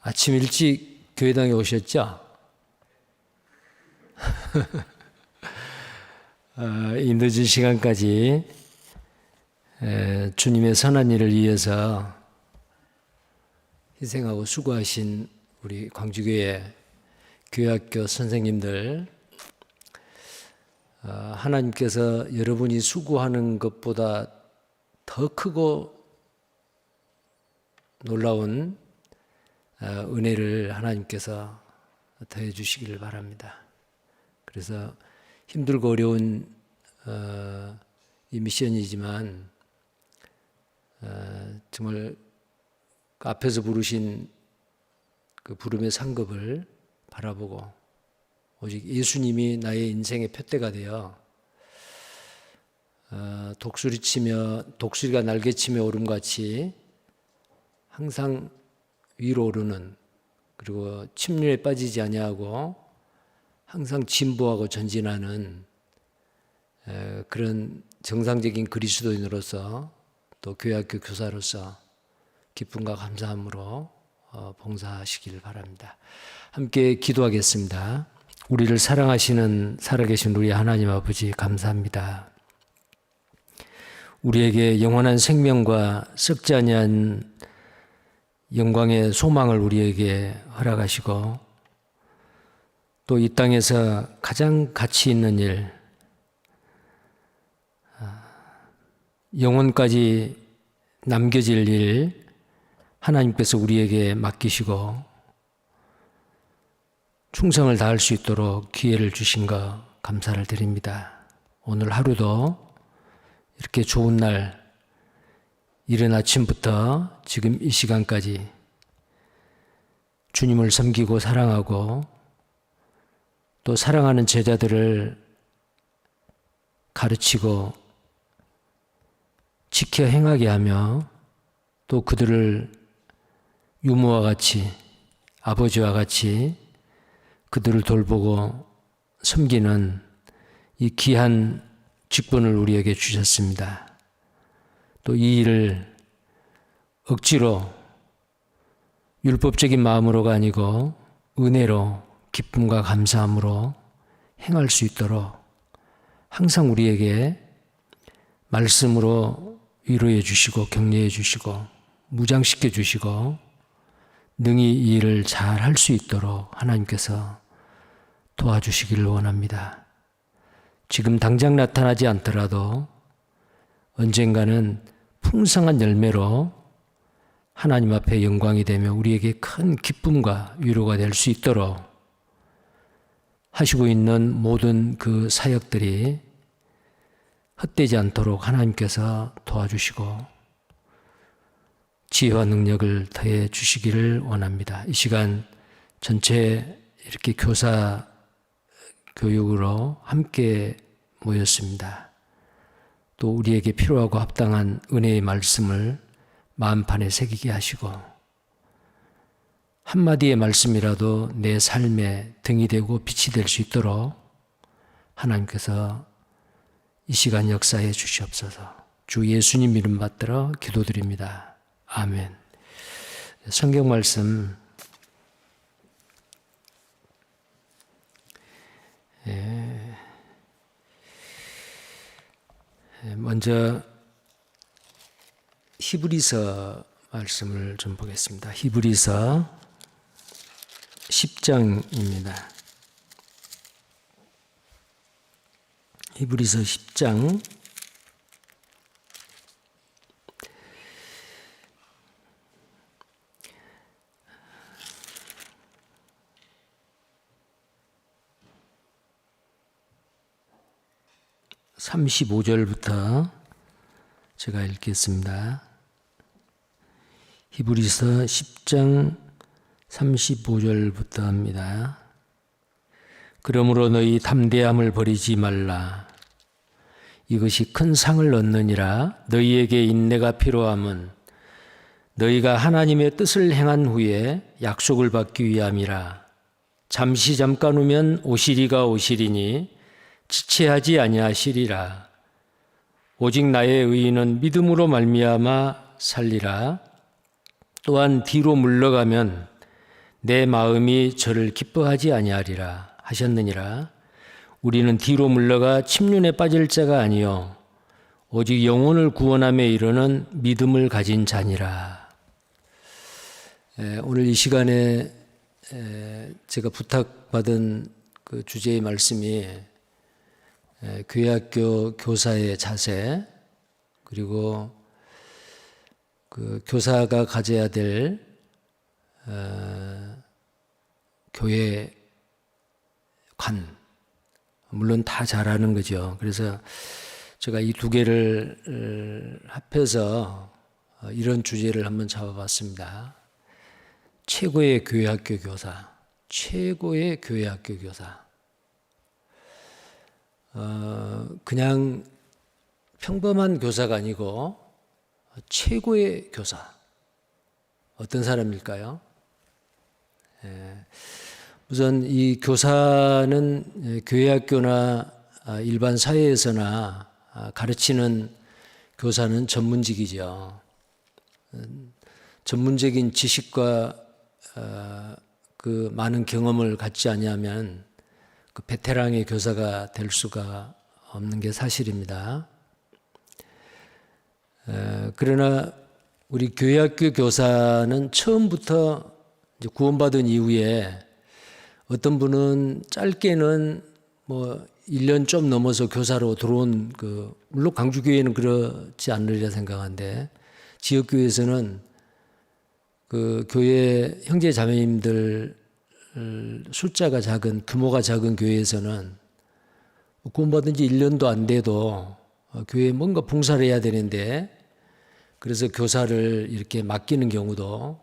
아침 일찍 교회당에 오셨죠? 이 늦은 시간까지 주님의 선한 일을 위해서 희생하고 수고하신 우리 광주교회 교회학교 선생님들, 하나님께서 여러분이 수고하는 것보다 더 크고 놀라운 은혜를 하나님께서 더해 주시기를 바랍니다. 그래서 힘들고 어려운 이 미션이지만 정말 앞에서 부르신 그 부름의 상급을 바라보고 오직 예수님이 나의 인생의 표대가 되어 독수리가 날개치며 오름같이 항상 위로 오르는, 그리고 침륜에 빠지지 아니하고 항상 진보하고 전진하는 그런 정상적인 그리스도인으로서, 또 교회학교 교사로서 기쁨과 감사함으로 봉사하시길 바랍니다. 함께 기도하겠습니다. 우리를 사랑하시는 살아계신 우리 하나님 아버지, 감사합니다. 우리에게 영원한 생명과 썩지 아니한 영광의 소망을 우리에게 허락하시고, 또 이 땅에서 가장 가치 있는 일, 영혼까지 남겨질 일 하나님께서 우리에게 맡기시고 충성을 다할 수 있도록 기회를 주신 것 감사를 드립니다. 오늘 하루도 이렇게 좋은 날, 이른 아침부터 지금 이 시간까지 주님을 섬기고 사랑하고 또 사랑하는 제자들을 가르치고 지켜 행하게 하며, 또 그들을 유모와 같이, 아버지와 같이 그들을 돌보고 섬기는 이 귀한 직분을 우리에게 주셨습니다. 또 이 일을 억지로 율법적인 마음으로가 아니고 은혜로, 기쁨과 감사함으로 행할 수 있도록 항상 우리에게 말씀으로 위로해 주시고 격려해 주시고 무장시켜 주시고 능히 이 일을 잘 할 수 있도록 하나님께서 도와주시기를 원합니다. 지금 당장 나타나지 않더라도 언젠가는 풍성한 열매로 하나님 앞에 영광이 되며 우리에게 큰 기쁨과 위로가 될 수 있도록 하시고 있는 모든 그 사역들이 헛되지 않도록 하나님께서 도와주시고 지혜와 능력을 더해 주시기를 원합니다. 이 시간 전체 이렇게 교사 교육으로 함께 모였습니다. 또 우리에게 필요하고 합당한 은혜의 말씀을 마음판에 새기게 하시고 한마디의 말씀이라도 내 삶에 등이 되고 빛이 될 수 있도록 하나님께서 이 시간 역사해 주시옵소서. 주 예수님 이름 받들어 기도드립니다. 아멘. 성경 말씀 먼저 히브리서 말씀을 좀 보겠습니다. 히브리서 10장입니다. 히브리서 10장 35절부터 제가 읽겠습니다. 히브리서 10장 35절부터 합니다. 그러므로 너희 담대함을 버리지 말라. 이것이 큰 상을 얻느니라. 너희에게 인내가 필요함은 너희가 하나님의 뜻을 행한 후에 약속을 받기 위함이라. 잠시 잠깐 후면 오시리가 오시리니 지체하지 아니하시리라. 오직 나의 의인은 믿음으로 말미암아 살리라. 또한 뒤로 물러가면 내 마음이 저를 기뻐하지 아니하리라 하셨느니라. 우리는 뒤로 물러가 침륜에 빠질 자가 아니요 오직 영혼을 구원함에 이르는 믿음을 가진 자니라. 오늘 이 시간에 제가 부탁받은 그 주제의 말씀이 교회학교 교사의 자세, 그리고 그 교사가 가져야 될 교회 관, 물론 다 잘하는 거죠. 그래서 제가 이 두 개를 합해서 이런 주제를 한번 잡아봤습니다. 최고의 교회학교 교사, 최고의 교회학교 교사. 그냥 평범한 교사가 아니고 최고의 교사. 어떤 사람일까요? 우선 이 교사는 교회학교나 일반 사회에서나 가르치는 교사는 전문직이죠. 전문적인 지식과 그 많은 경험을 갖지 아니하면 그 베테랑의 교사가 될 수가 없는 게 사실입니다. 그러나 우리 교회학교 교사는 처음부터 이제 구원받은 이후에 어떤 분은 짧게는 뭐 1년 좀 넘어서 교사로 들어온 물론 광주교회는 그렇지 않으리라 생각하는데 지역교회에서는 그 교회 형제 자매님들 숫자가 작은, 규모가 작은 교회에서는 구원받은 지 1년도 안 돼도 교회에 뭔가 봉사를 해야 되는데 그래서 교사를 이렇게 맡기는 경우도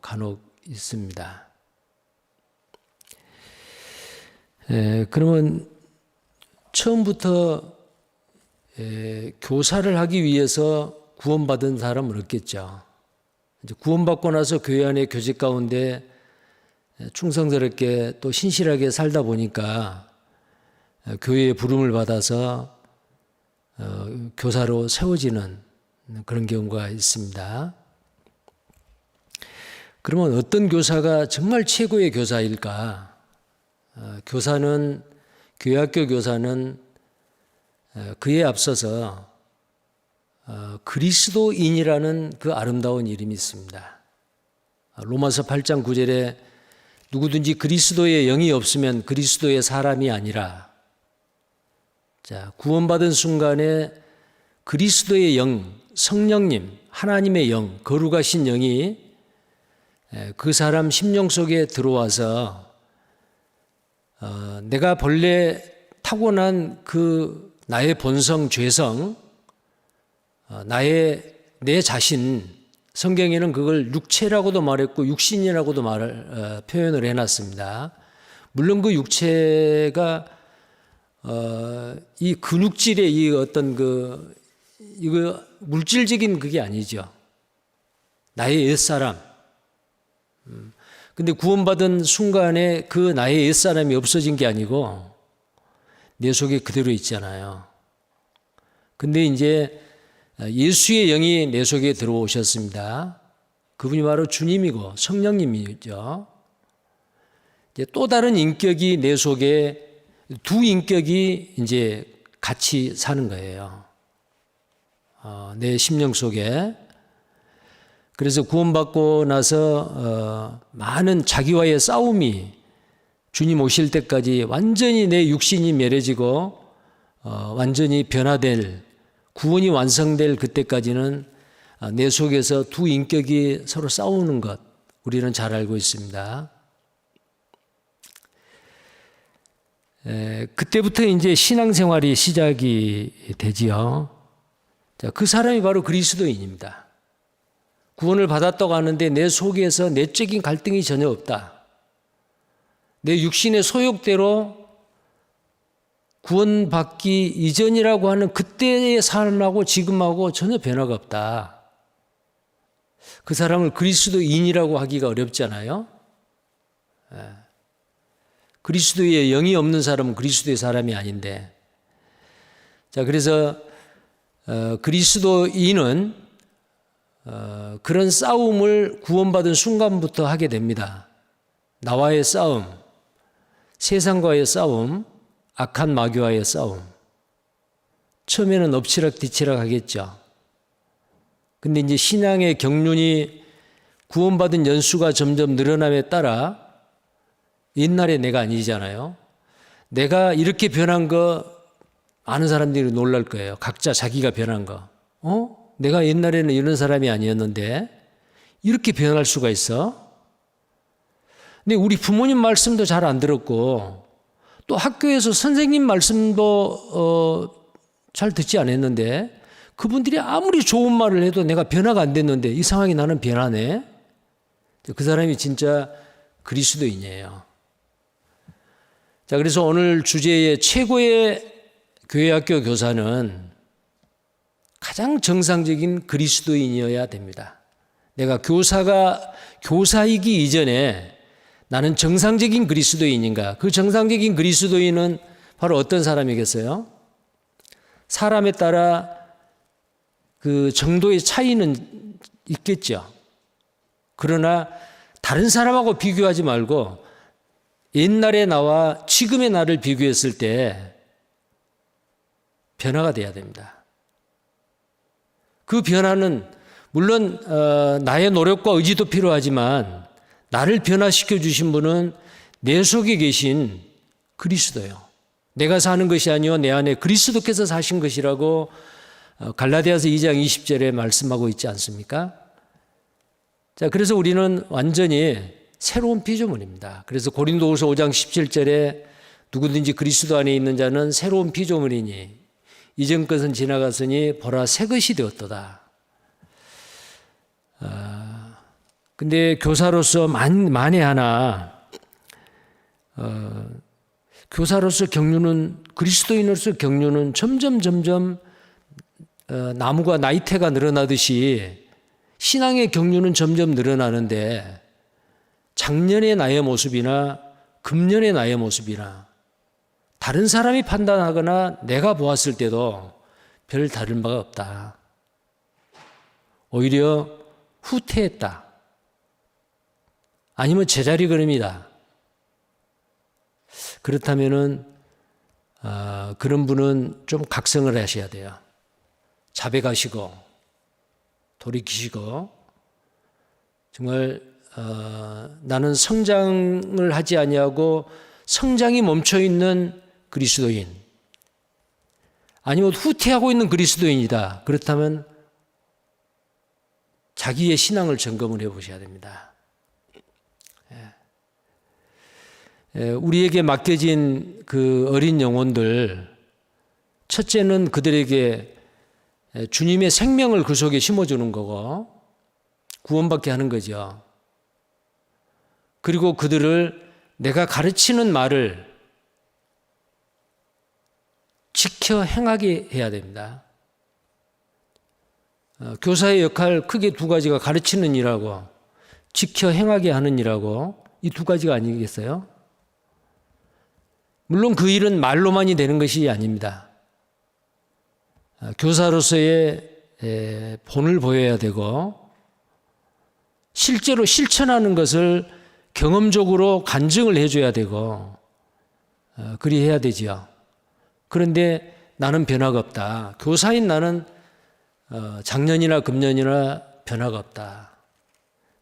간혹 있습니다. 그러면 처음부터 교사를 하기 위해서 구원받은 사람은 없겠죠. 이제 구원받고 나서 교회 안의 교직 가운데 충성스럽게 또 신실하게 살다 보니까 교회의 부름을 받아서 교사로 세워지는 그런 경우가 있습니다. 그러면 어떤 교사가 정말 최고의 교사일까? 교사는, 교회학교 교사는 그에 앞서서 그리스도인이라는 그 아름다운 이름이 있습니다. 로마서 8장 9절에 누구든지 그리스도의 영이 없으면 그리스도의 사람이 아니라, 자, 구원받은 순간에 그리스도의 영, 성령님, 하나님의 영, 거룩하신 영이 그 사람 심령 속에 들어와서 내가 본래 타고난 그 나의 본성, 죄성, 내 자신, 성경에는 그걸 육체라고도 말했고 육신이라고도 표현을 해놨습니다. 물론 그 육체가 이 근육질의 이 어떤 이거 물질적인 그게 아니죠. 나의 옛사람. 근데 구원받은 순간에 그 나의 옛사람이 없어진 게 아니고 내 속에 그대로 있잖아요. 근데 이제 예수의 영이 내 속에 들어오셨습니다. 그분이 바로 주님이고 성령님이죠. 이제 또 다른 인격이 내 속에, 두 인격이 이제 같이 사는 거예요. 내 심령 속에. 그래서 구원받고 나서 많은 자기와의 싸움이 주님 오실 때까지 완전히 내 육신이 멸해지고 완전히 변화될, 구원이 완성될 그때까지는 내 속에서 두 인격이 서로 싸우는 것 우리는 잘 알고 있습니다. 그때부터 이제 신앙생활이 시작이 되지요. 자, 그 사람이 바로 그리스도인입니다. 구원을 받았다고 하는데 내 속에서 내적인 갈등이 전혀 없다. 내 육신의 소욕대로 구원받기 이전이라고 하는 그때의 삶하고 지금하고 전혀 변화가 없다. 그 사람을 그리스도인이라고 하기가 어렵잖아요. 그리스도의 영이 없는 사람은 그리스도의 사람이 아닌데. 자, 그래서 그리스도인은 그런 싸움을 구원받은 순간부터 하게 됩니다. 나와의 싸움, 세상과의 싸움, 악한 마귀와의 싸움. 처음에는 엎치락뒤치락 하겠죠. 근데 이제 신앙의 경륜이 구원받은 연수가 점점 늘어남에 따라 옛날에 내가 아니잖아요. 내가 이렇게 변한 거 많은 사람들이 놀랄 거예요. 각자 자기가 변한 거. 내가 옛날에는 이런 사람이 아니었는데 이렇게 변할 수가 있어? 근데 우리 부모님 말씀도 잘 안 들었고 또 학교에서 선생님 말씀도 잘 듣지 않았는데 그분들이 아무리 좋은 말을 해도 내가 변화가 안 됐는데 이상하게 나는 변하네. 그 사람이 진짜 그리스도인이에요. 자, 그래서 오늘 주제의 최고의 교회학교 교사는 가장 정상적인 그리스도인이어야 됩니다. 내가 교사이기 이전에 나는 정상적인 그리스도인인가? 그 정상적인 그리스도인은 바로 어떤 사람이겠어요? 사람에 따라 그 정도의 차이는 있겠죠. 그러나 다른 사람하고 비교하지 말고 옛날의 나와 지금의 나를 비교했을 때 변화가 돼야 됩니다. 그 변화는 물론 나의 노력과 의지도 필요하지만 나를 변화시켜 주신 분은 내 속에 계신 그리스도요. 내가 사는 것이 아니요 내 안에 그리스도께서 사신 것이라고 갈라디아서 2장 20절에 말씀하고 있지 않습니까? 자, 그래서 우리는 완전히 새로운 피조물입니다. 그래서 고린도후서 5장 17절에 누구든지 그리스도 안에 있는 자는 새로운 피조물이니 이전 것은 지나갔으니 보라 새 것이 되었도다. 근데 교사로서 만에 하나 교사로서 경륜은 그리스도인으로서 경륜은 점점 나무가 나이테가 늘어나듯이 신앙의 경륜은 점점 늘어나는데 작년의 나의 모습이나 금년의 나의 모습이나 다른 사람이 판단하거나 내가 보았을 때도 별 다른 바가 없다. 오히려 후퇴했다. 아니면 제자리 걸음이다. 그렇다면은 그런 분은 좀 각성을 하셔야 돼요. 자백하시고 돌이키시고 정말 나는 성장을 하지 아니하고 성장이 멈춰 있는 그리스도인 아니면 후퇴하고 있는 그리스도인이다. 그렇다면 자기의 신앙을 점검을 해보셔야 됩니다. 우리에게 맡겨진 그 어린 영혼들, 첫째는 그들에게 주님의 생명을 그 속에 심어주는 거고 구원받게 하는 거죠. 그리고 그들을 내가 가르치는 말을 지켜 행하게 해야 됩니다. 교사의 역할 크게 두 가지가 가르치는 일하고 지켜 행하게 하는 일하고 이 두 가지가 아니겠어요? 물론 그 일은 말로만이 되는 것이 아닙니다. 교사로서의 본을 보여야 되고 실제로 실천하는 것을 경험적으로 간증을 해줘야 되고 그리 해야 되지요. 그런데 나는 변화가 없다. 교사인 나는 작년이나 금년이나 변화가 없다.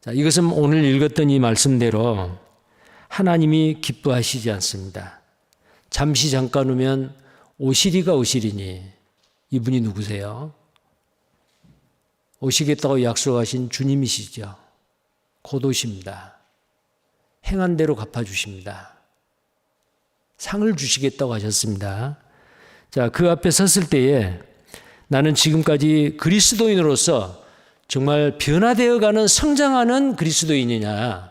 자, 이것은 오늘 읽었던 이 말씀대로 하나님이 기뻐하시지 않습니다. 잠시 잠깐 오면 오시리가 오시리니 이분이 누구세요? 오시겠다고 약속하신 주님이시죠. 곧 오십니다. 행한 대로 갚아주십니다. 상을 주시겠다고 하셨습니다. 자, 그 앞에 섰을 때에 나는 지금까지 그리스도인으로서 정말 변화되어가는 성장하는 그리스도인이냐,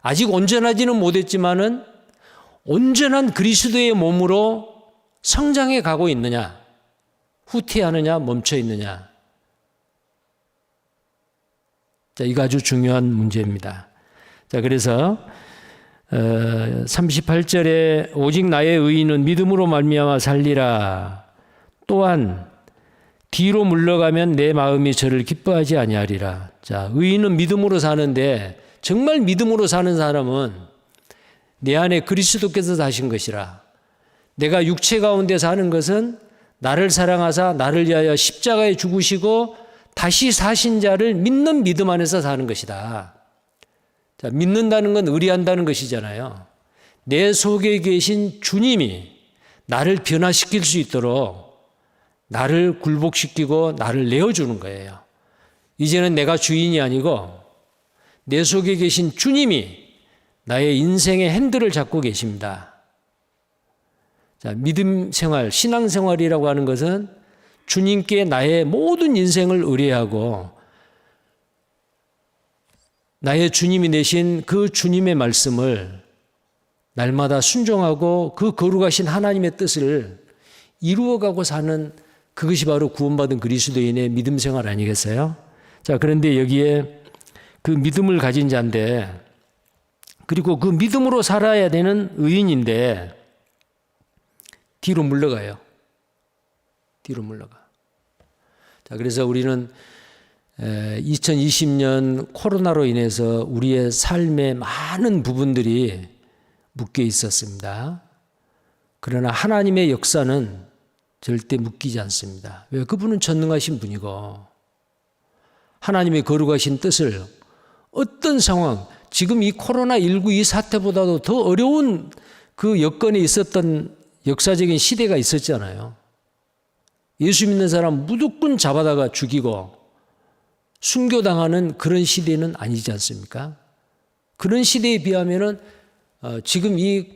아직 온전하지는 못했지만은 온전한 그리스도의 몸으로 성장해 가고 있느냐, 후퇴하느냐, 멈춰 있느냐. 자, 이거 아주 중요한 문제입니다. 자, 그래서 38절에 오직 나의 의인은 믿음으로 말미암아 살리라. 또한 뒤로 물러가면 내 마음이 저를 기뻐하지 아니하리라. 자, 의인은 믿음으로 사는데 정말 믿음으로 사는 사람은 내 안에 그리스도께서 사신 것이라. 내가 육체 가운데 사는 것은 나를 사랑하사 나를 위하여 십자가에 죽으시고 다시 사신 자를 믿는 믿음 안에서 사는 것이다. 자, 믿는다는 건 의리한다는 것이잖아요. 내 속에 계신 주님이 나를 변화시킬 수 있도록 나를 굴복시키고 나를 내어주는 거예요. 이제는 내가 주인이 아니고 내 속에 계신 주님이 나의 인생의 핸들을 잡고 계십니다. 자, 믿음 생활, 신앙 생활이라고 하는 것은 주님께 나의 모든 인생을 의뢰하고 나의 주님이 내신 그 주님의 말씀을 날마다 순종하고 그 거룩하신 하나님의 뜻을 이루어가고 사는, 그것이 바로 구원받은 그리스도인의 믿음 생활 아니겠어요? 자, 그런데 여기에 그 믿음을 가진 자인데, 그리고 그 믿음으로 살아야 되는 의인인데 뒤로 물러가요. 뒤로 물러가. 자, 그래서 우리는 2020년 코로나로 인해서 우리의 삶의 많은 부분들이 묶여 있었습니다. 그러나 하나님의 역사는 절대 묶이지 않습니다. 왜? 그분은 전능하신 분이고 하나님의 거룩하신 뜻을 어떤 상황, 지금 이 코로나19 이 사태보다도 더 어려운 그 여건에 있었던 역사적인 시대가 있었잖아요. 예수 믿는 사람 무조건 잡아다가 죽이고 순교당하는 그런 시대는 아니지 않습니까? 그런 시대에 비하면은 지금 이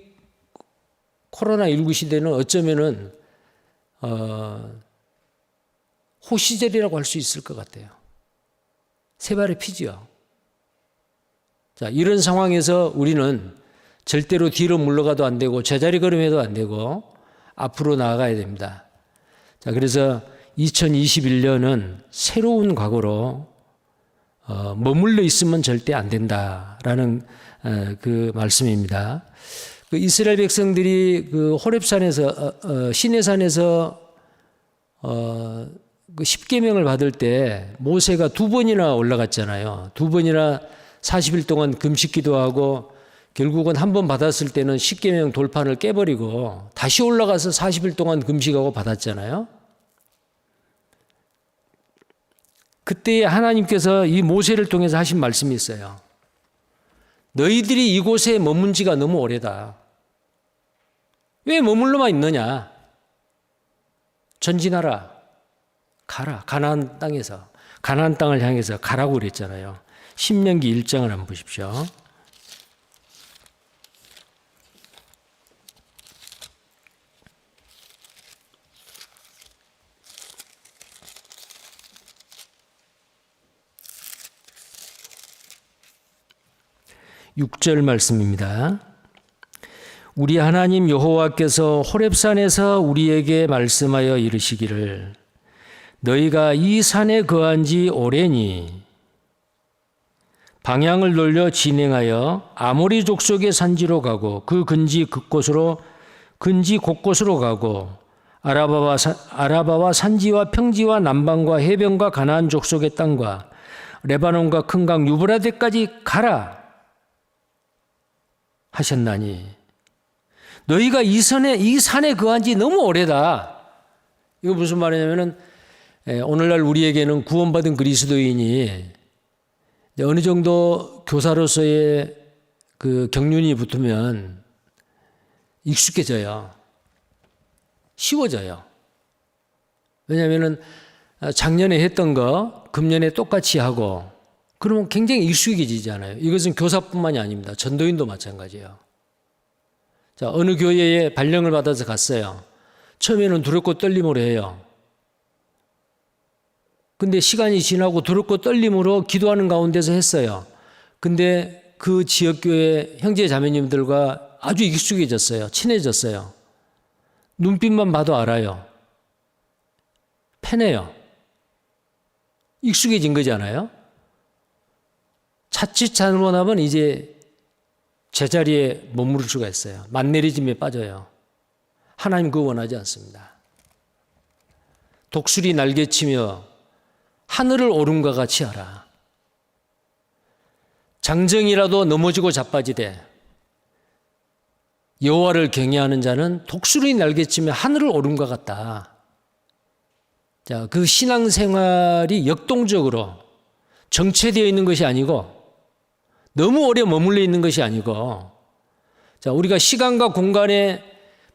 코로나19 시대는 어쩌면은 호시절이라고 할 수 있을 것 같아요. 세 발의 피지요. 자, 이런 상황에서 우리는 절대로 뒤로 물러가도 안 되고 제자리 걸음해도 안 되고 앞으로 나아가야 됩니다. 자, 그래서 2021년은 새로운 과거로 머물러 있으면 절대 안 된다라는 그 말씀입니다. 그 이스라엘 백성들이 그 호렙산에서 시내산에서 그 십계명을 받을 때 모세가 2번이나 올라갔잖아요. 2번이나 40일 동안 금식기도 하고 결국은 한 번 받았을 때는 십계명 돌판을 깨버리고 다시 올라가서 40일 동안 금식하고 받았잖아요. 그때 하나님께서 이 모세를 통해서 하신 말씀이 있어요. 너희들이 이곳에 머문 지가 너무 오래다. 왜 머물러만 있느냐? 전진하라. 가라. 가나안 땅에서. 가나안 땅을 향해서 가라고 그랬잖아요. 신명기 1장을 한번 보십시오. (6절) 말씀입니다. 우리 하나님 여호와께서 호렙산에서 우리에게 말씀하여 이르시기를 너희가 이 산에 거한 지 오래니 방향을 돌려 진행하여 아모리 족속의 산지로 가고 그 근지 곳곳으로 가고 아라바와 산지와 평지와 남방과 해변과 가나안 족속의 땅과 레바논과 큰 강 유브라데까지 가라 하셨나니 너희가 이 산에 거한 지 너무 오래다. 이거 무슨 말이냐면은 오늘날 우리에게는 구원받은 그리스도인이 어느 정도 교사로서의 그 경륜이 붙으면 익숙해져요. 쉬워져요. 왜냐하면은 작년에 했던 거 금년에 똑같이 하고 그러면 굉장히 익숙해지잖아요. 이것은 교사뿐만이 아닙니다. 전도인도 마찬가지예요. 자, 어느 교회에 발령을 받아서 갔어요. 처음에는 두렵고 떨림으로 해요. 근데 시간이 지나고 두렵고 떨림으로 기도하는 가운데서 했어요. 근데 그 지역교회 형제 자매님들과 아주 익숙해졌어요. 친해졌어요. 눈빛만 봐도 알아요. 편해요. 익숙해진 거잖아요. 자칫 잘못하면 이제 제자리에 머무를 수가 있어요. 만내리즘에 빠져요. 하나님 그거 원하지 않습니다. 독수리 날개치며 하늘을 오름과 같이 하라. 장정이라도 넘어지고 자빠지되 여호와를 경외하는 자는 독수리 날개치며 하늘을 오른 것 같다. 자, 그 신앙생활이 역동적으로 정체되어 있는 것이 아니고 너무 오래 머물러 있는 것이 아니고, 자, 우리가 시간과 공간에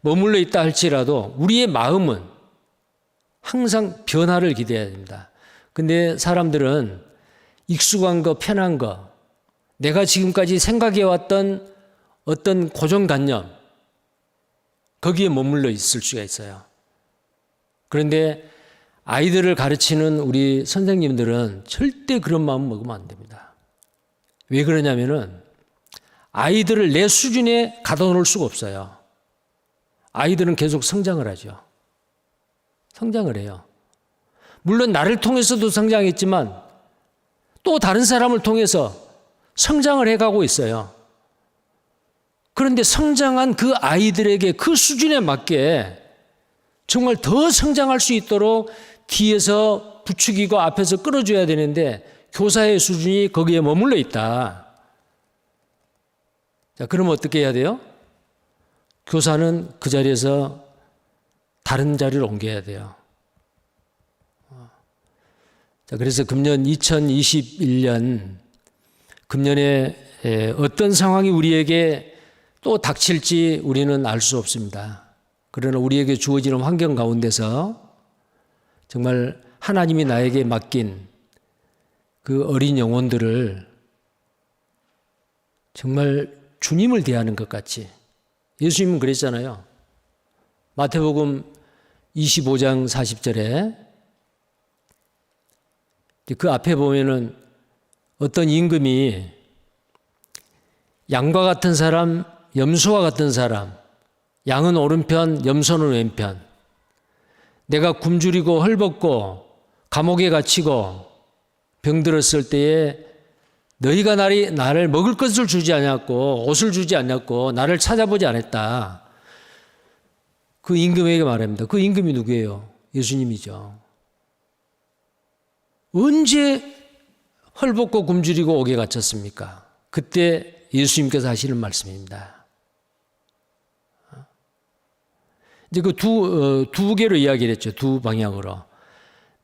머물러 있다 할지라도 우리의 마음은 항상 변화를 기대해야 됩니다. 근데 사람들은 익숙한 거, 편한 거, 내가 지금까지 생각해왔던 어떤 고정관념, 거기에 머물러 있을 수가 있어요. 그런데 아이들을 가르치는 우리 선생님들은 절대 그런 마음 먹으면 안 됩니다. 왜 그러냐면은 아이들을 내 수준에 가둬놓을 수가 없어요. 아이들은 계속 성장을 하죠. 성장을 해요. 물론 나를 통해서도 성장했지만 또 다른 사람을 통해서 성장을 해가고 있어요. 그런데 성장한 그 아이들에게 그 수준에 맞게 정말 더 성장할 수 있도록 뒤에서 부추기고 앞에서 끌어줘야 되는데 교사의 수준이 거기에 머물러 있다. 자, 그러면 어떻게 해야 돼요? 교사는 그 자리에서 다른 자리로 옮겨야 돼요. 자, 그래서 금년 2021년, 금년에 어떤 상황이 우리에게 또 닥칠지 우리는 알 수 없습니다. 그러나 우리에게 주어지는 환경 가운데서 정말 하나님이 나에게 맡긴 그 어린 영혼들을 정말 주님을 대하는 것 같이, 예수님은 그랬잖아요. 마태복음 25장 40절에 그 앞에 보면은 어떤 임금이 양과 같은 사람, 염소와 같은 사람, 양은 오른편, 염소는 왼편, 내가 굶주리고 헐벗고 감옥에 갇히고 병들었을 때에 너희가 나를 먹을 것을 주지 않았고 옷을 주지 않았고 나를 찾아보지 않았다. 그 임금에게 말합니다. 그 임금이 누구예요? 예수님이죠. 언제 헐벗고 굶주리고 옥에 갇혔습니까? 그때 예수님께서 하시는 말씀입니다. 이제 그 두 개로 이야기를 했죠. 두 방향으로.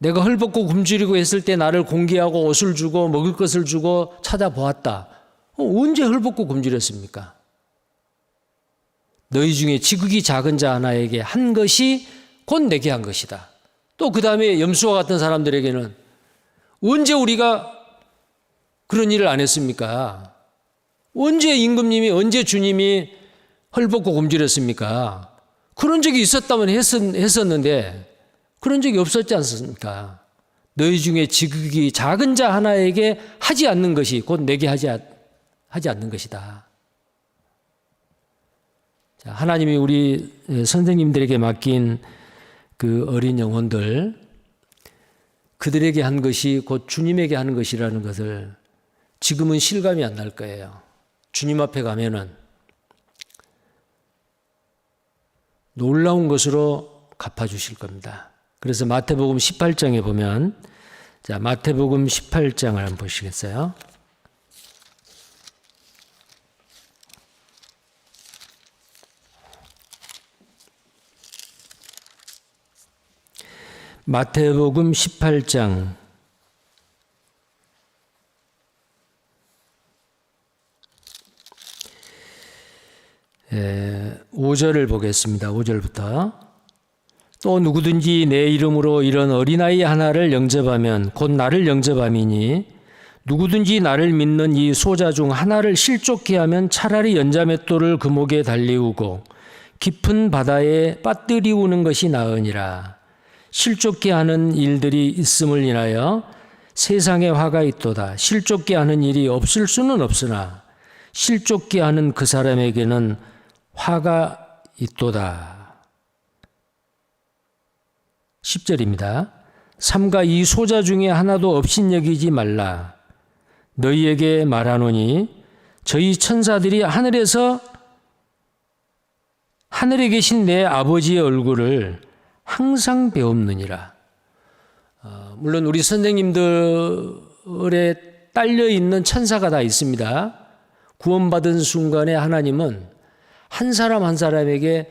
내가 헐벗고 굶주리고 했을 때 나를 공개하고 옷을 주고 먹을 것을 주고 찾아보았다. 언제 헐벗고 굶주렸습니까? 너희 중에 지극히 작은 자 하나에게 한 것이 곧 내게 한 것이다. 또 그 다음에 염소와 같은 사람들에게는 언제 우리가 그런 일을 안 했습니까? 언제 임금님이, 언제 주님이 헐벗고 굶주렸습니까? 그런 적이 있었다면 했었는데 그런 적이 없었지 않습니까? 너희 중에 지극히 작은 자 하나에게 하지 않는 것이 곧 내게 하지 않는 것이다. 자, 하나님이 우리 선생님들에게 맡긴 그 어린 영혼들, 그들에게 한 것이 곧 주님에게 하는 것이라는 것을 지금은 실감이 안 날 거예요. 주님 앞에 가면은 놀라운 것으로 갚아주실 겁니다. 그래서 마태복음 18장에 보면, 자, 마태복음 18장을 한번 보시겠어요? 마태복음 18장 5절을 보겠습니다. 5절부터. 또 누구든지 내 이름으로 이런 어린아이 하나를 영접하면 곧 나를 영접함이니 누구든지 나를 믿는 이 소자 중 하나를 실족케 하면 차라리 연자맷돌을 그 목에 달리우고 깊은 바다에 빠뜨리우는 것이 나으니라. 실족케 하는 일들이 있음을 인하여 세상에 화가 있도다. 실족케 하는 일이 없을 수는 없으나 실족케 하는 그 사람에게는 화가 있도다. 10절입니다. 삼가 이 소자 중에 하나도 업신여기지 말라. 너희에게 말하노니 저희 천사들이 하늘에 계신 내 아버지의 얼굴을 항상 배웁느니라. 물론 우리 선생님들에 딸려 있는 천사가 다 있습니다. 구원받은 순간에 하나님은 한 사람 한 사람에게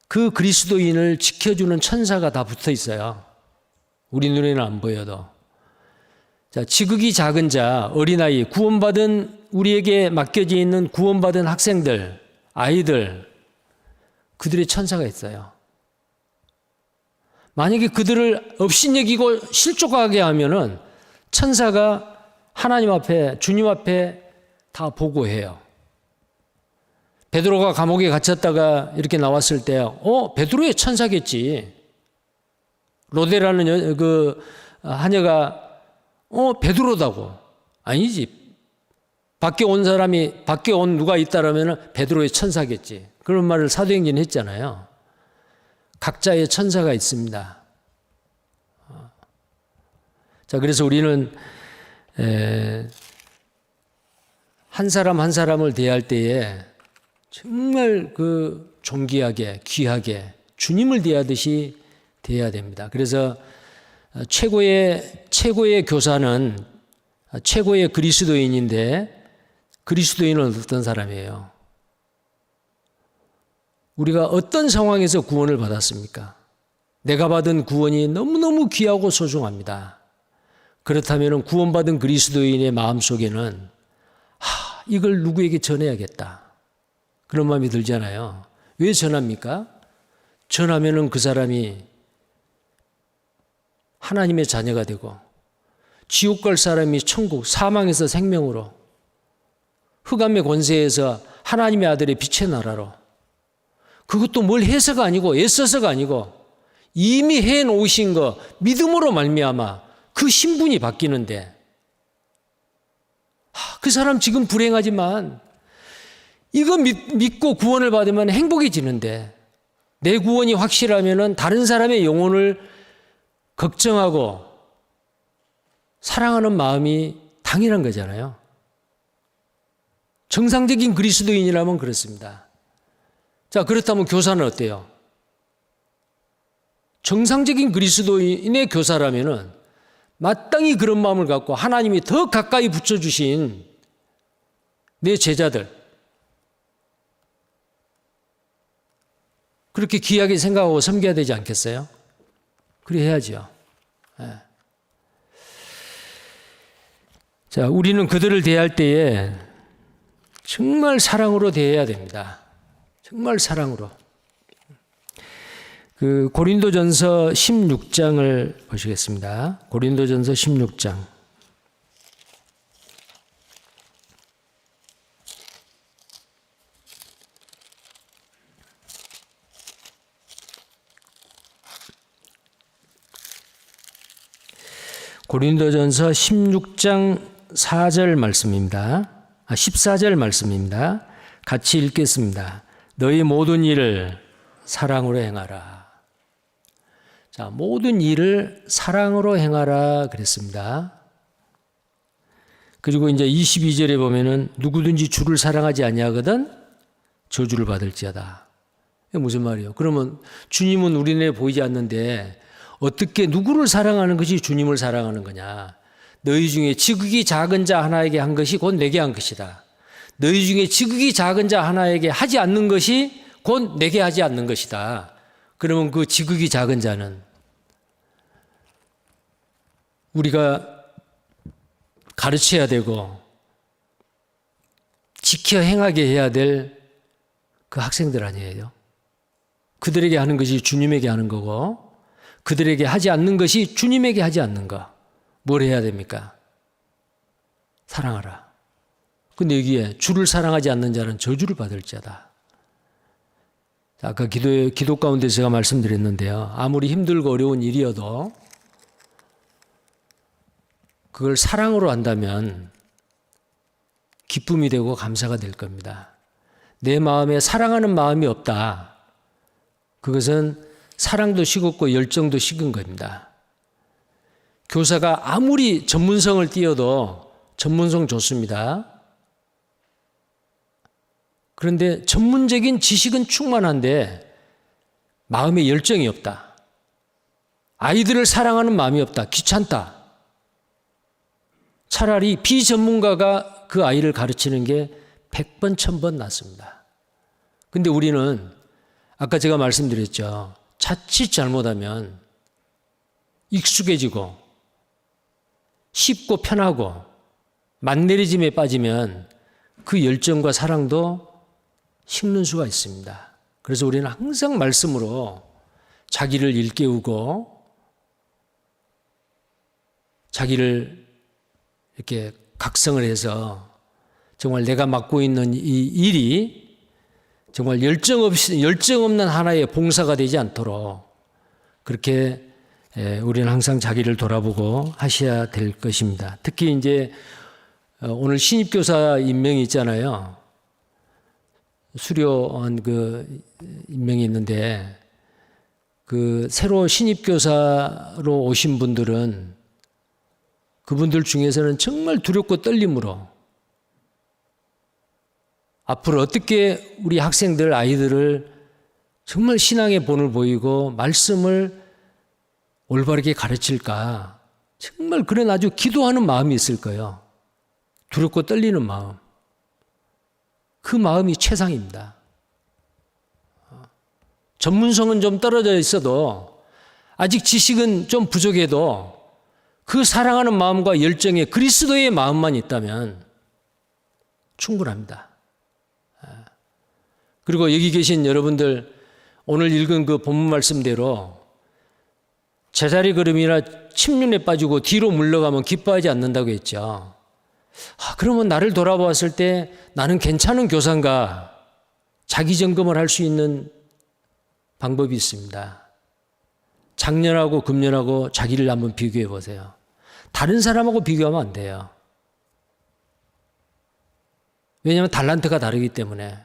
그 그리스도인을 지켜주는 천사가 다 붙어 있어요. 우리 눈에는 안 보여도. 자, 지극히 작은 자, 어린아이, 구원받은 우리에게 맡겨져 있는 구원받은 학생들, 아이들, 그들의 천사가 있어요. 만약에 그들을 업신여기고 실족하게 하면은 천사가 하나님 앞에, 주님 앞에 다 보고해요. 베드로가 감옥에 갇혔다가 이렇게 나왔을 때, 베드로의 천사겠지. 로데라는 그 하녀가 베드로다고. 아니지. 밖에 온 누가 있다라면 베드로의 천사겠지. 그런 말을 사도행전에 했잖아요. 각자의 천사가 있습니다. 자, 그래서 우리는 한 사람 한 사람을 대할 때에 정말 그 존귀하게, 귀하게 주님을 대하듯이 대해야 됩니다. 그래서 최고의 교사는 최고의 그리스도인인데, 그리스도인은 어떤 사람이에요? 우리가 어떤 상황에서 구원을 받았습니까? 내가 받은 구원이 너무너무 귀하고 소중합니다. 그렇다면 구원받은 그리스도인의 마음속에는 이걸 누구에게 전해야겠다, 그런 마음이 들잖아요. 왜 전합니까? 전하면은 그 사람이 하나님의 자녀가 되고, 지옥 갈 사람이 천국, 사망에서 생명으로, 흑암의 권세에서 하나님의 아들의 빛의 나라로, 그것도 뭘 해서가 아니고 애써서가 아니고 이미 해놓으신 거 믿음으로 말미암아 그 신분이 바뀌는데, 그 사람 지금 불행하지만 이거 믿고 구원을 받으면 행복해지는데, 내 구원이 확실하면은 다른 사람의 영혼을 걱정하고 사랑하는 마음이 당연한 거잖아요. 정상적인 그리스도인이라면 그렇습니다. 자, 그렇다면 교사는 어때요? 정상적인 그리스도인의 교사라면은 마땅히 그런 마음을 갖고 하나님이 더 가까이 붙여주신 내 제자들, 그렇게 귀하게 생각하고 섬겨야 되지 않겠어요? 그래 해야죠. 네. 자, 우리는 그들을 대할 때에 정말 사랑으로 대해야 됩니다. 정말 사랑으로. 그 고린도전서 16장을 보시겠습니다. 고린도전서 16장. 고린도전서 16장 4절 말씀입니다. 14절 말씀입니다. 같이 읽겠습니다. 너희 모든 일을 사랑으로 행하라. 자, 모든 일을 사랑으로 행하라 그랬습니다. 그리고 이제 22절에 보면은 누구든지 주를 사랑하지 아니하거든 저주를 받을지어다. 이게 무슨 말이에요? 그러면 주님은 우리 눈에 보이지 않는데 어떻게 누구를 사랑하는 것이 주님을 사랑하는 거냐? 너희 중에 지극히 작은 자 하나에게 한 것이 곧 내게 한 것이다. 너희 중에 지극히 작은 자 하나에게 하지 않는 것이 곧 내게 하지 않는 것이다. 그러면 그 지극히 작은 자는 우리가 가르쳐야 되고 지켜 행하게 해야 될 그 학생들 아니에요? 그들에게 하는 것이 주님에게 하는 거고, 그들에게 하지 않는 것이 주님에게 하지 않는 거. 뭘 해야 됩니까? 사랑하라. 근데 여기에 주를 사랑하지 않는 자는 저주를 받을 자다. 아까 기도 가운데 제가 말씀드렸는데요. 아무리 힘들고 어려운 일이어도 그걸 사랑으로 한다면 기쁨이 되고 감사가 될 겁니다. 내 마음에 사랑하는 마음이 없다. 그것은 사랑도 식었고 열정도 식은 겁니다. 교사가 아무리 전문성을 띄어도 전문성 좋습니다. 그런데 전문적인 지식은 충만한데 마음에 열정이 없다. 아이들을 사랑하는 마음이 없다. 귀찮다. 차라리 비전문가가 그 아이를 가르치는 게 100번, 1000번 낫습니다. 근데 우리는 아까 제가 말씀드렸죠. 자칫 잘못하면 익숙해지고 쉽고 편하고 만내리짐에 빠지면 그 열정과 사랑도 식는 수가 있습니다. 그래서 우리는 항상 말씀으로 자기를 일깨우고 자기를 이렇게 각성을 해서 정말 내가 맡고 있는 이 일이 정말 열정 없는 하나의 봉사가 되지 않도록 그렇게 우리는 항상 자기를 돌아보고 하셔야 될 것입니다. 특히 이제 오늘 신입교사 임명이 있잖아요. 수료한 그 임명이 있는데 그 새로 신입교사로 오신 분들은 그분들 중에서는 정말 두렵고 떨림으로 앞으로 어떻게 우리 학생들, 아이들을 정말 신앙의 본을 보이고 말씀을 올바르게 가르칠까 정말 그런 아주 기도하는 마음이 있을 거예요. 두렵고 떨리는 마음. 그 마음이 최상입니다. 전문성은 좀 떨어져 있어도 아직 지식은 좀 부족해도 그 사랑하는 마음과 열정에 그리스도의 마음만 있다면 충분합니다. 그리고 여기 계신 여러분들 오늘 읽은 그 본문 말씀대로 제자리 걸음이나 침륜에 빠지고 뒤로 물러가면 기뻐하지 않는다고 했죠. 그러면 나를 돌아보았을 때 나는 괜찮은 교사인가? 자기 점검을 할 수 있는 방법이 있습니다. 작년하고 금년하고 자기를 한번 비교해 보세요. 다른 사람하고 비교하면 안 돼요. 왜냐하면 달란트가 다르기 때문에.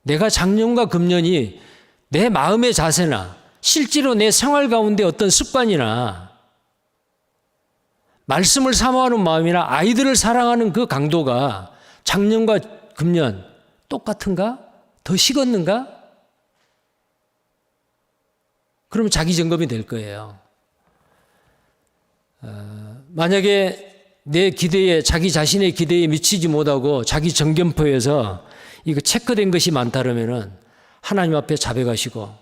내가 작년과 금년이 내 마음의 자세나 실제로 내 생활 가운데 어떤 습관이나 말씀을 사모하는 마음이나 아이들을 사랑하는 그 강도가 작년과 금년 똑같은가? 더 식었는가? 그러면 자기 점검이 될 거예요. 만약에 내 기대에, 자기 자신의 기대에 미치지 못하고 자기 정견포에서 이거 체크된 것이 많다면은 하나님 앞에 자백하시고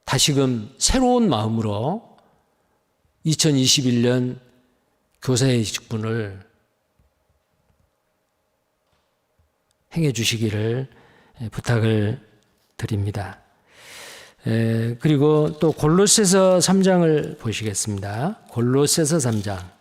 다시금 새로운 마음으로 2021년 교사의 직분을 행해 주시기를 부탁을 드립니다. 그리고 또 골로새서 3장을 보시겠습니다. 골로새서 3장.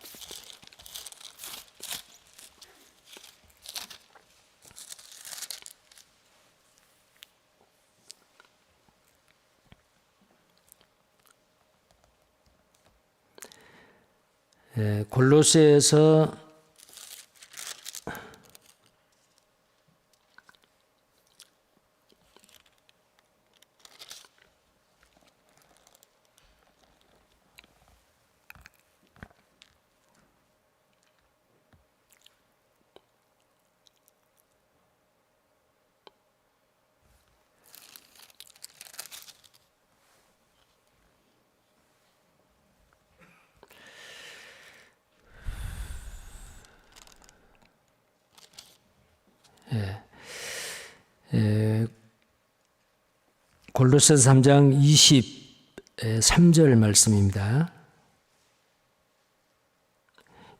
골로새서 3장 23절 말씀입니다.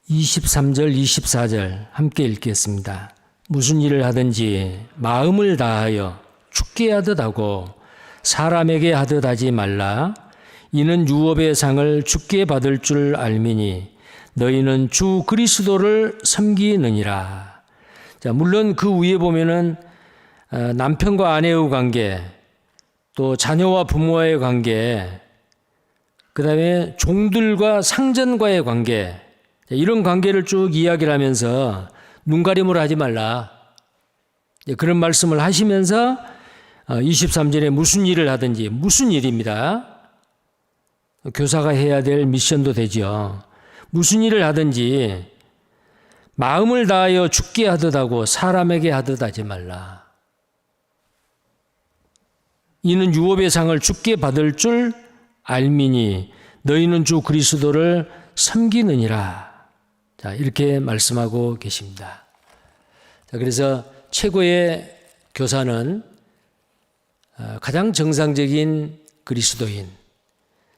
23절, 24절 함께 읽겠습니다. 무슨 일을 하든지 마음을 다하여 주께 하듯 하고 사람에게 하듯 하지 말라. 이는 유업의 상을 주께 받을 줄 알미니 너희는 주 그리스도를 섬기느니라. 자, 물론 그 위에 보면은 남편과 아내의 관계, 또 자녀와 부모와의 관계, 그 다음에 종들과 상전과의 관계, 이런 관계를 쭉 이야기를 하면서 눈가림으로 하지 말라. 그런 말씀을 하시면서 23절에 무슨 일을 하든지, 무슨 일입니다. 교사가 해야 될 미션도 되죠. 무슨 일을 하든지 마음을 다하여 주께 하듯 하고 사람에게 하듯 하지 말라. 이는 유업의 상을 주께 받을 줄 알미니 너희는 주 그리스도를 섬기느니라. 자, 이렇게 말씀하고 계십니다. 자, 그래서 최고의 교사는 가장 정상적인 그리스도인,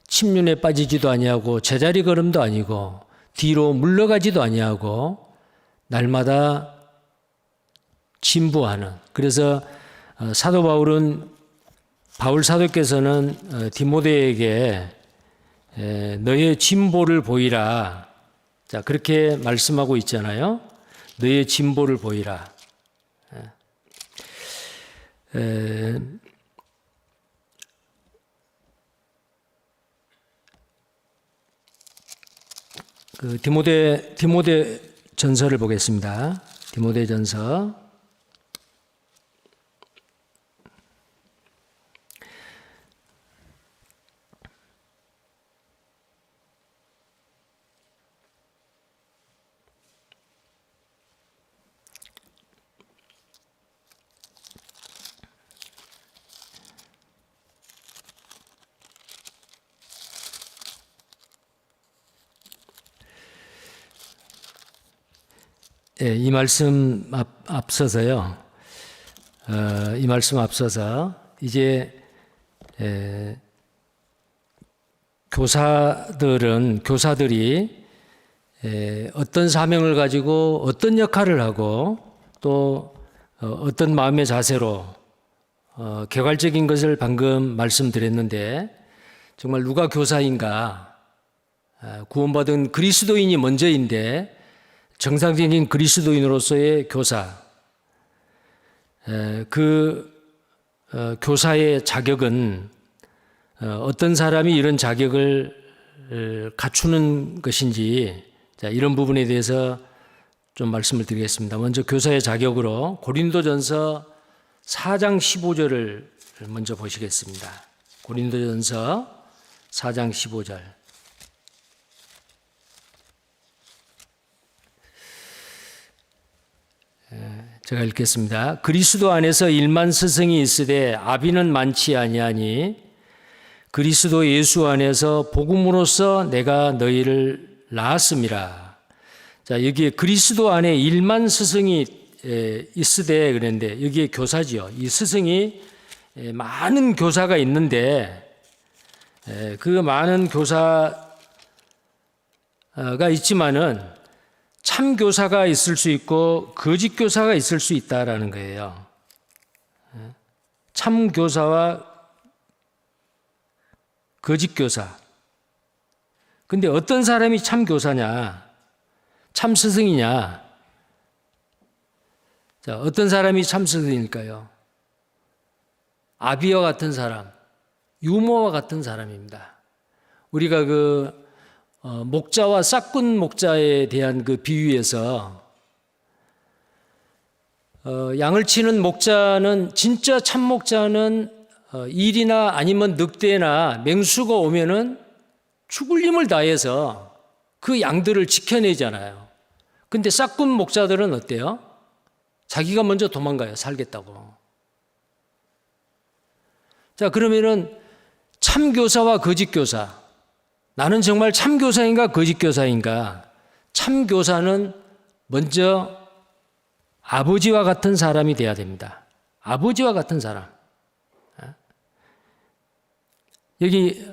침륜에 빠지지도 아니하고 제자리 걸음도 아니고 뒤로 물러가지도 아니하고 날마다 진부하는. 그래서 사도 바울 사도께서는 디모데에게 너의 진보를 보이라. 자, 그렇게 말씀하고 있잖아요. 너의 진보를 보이라. 그 디모데 전서를 보겠습니다. 디모데 전서. 이 말씀 앞서서요. 이 말씀 앞서서 이제 교사들이 어떤 사명을 가지고 어떤 역할을 하고 또 어떤 마음의 자세로 개괄적인 것을 방금 말씀드렸는데 정말 누가 교사인가? 구원받은 그리스도인이 먼저인데 정상적인 그리스도인으로서의 교사, 교사의 자격은 어떤 사람이 이런 자격을 갖추는 것인지, 자, 이런 부분에 대해서 좀 말씀을 드리겠습니다. 먼저 교사의 자격으로 고린도전서 4장 15절을 먼저 보시겠습니다. 고린도전서 4장 15절. 제가 읽겠습니다. 그리스도 안에서 1만 스승이 있으되 아비는 많지 아니하니 그리스도 예수 안에서 복음으로써 내가 너희를 낳았음이라. 자, 여기에 그리스도 안에 1만 스승이 있으되 그랬는데 여기에 교사지요. 이 스승이 많은 교사가 있는데 그 많은 교사가 있지만은 참 교사가 있을 수 있고 거짓 교사가 있을 수 있다라는 거예요. 참 교사와 거짓 교사. 근데 어떤 사람이 참 교사냐? 참 스승이냐? 자, 어떤 사람이 참 스승일까요? 아비와 같은 사람, 유모와 같은 사람입니다. 우리가 목자와 싹군 목자에 대한 그 비유에서 양을 치는 목자는 진짜 참 목자는 일이나 아니면 늑대나 맹수가 오면은 죽을 힘을 다해서 그 양들을 지켜내잖아요. 근데 싹군 목자들은 어때요? 자기가 먼저 도망가요. 살겠다고. 자, 그러면은 참 교사와 거짓 교사. 나는 정말 참 교사인가 거짓 교사인가? 참 교사는 먼저 아버지와 같은 사람이 돼야 됩니다. 아버지와 같은 사람. 여기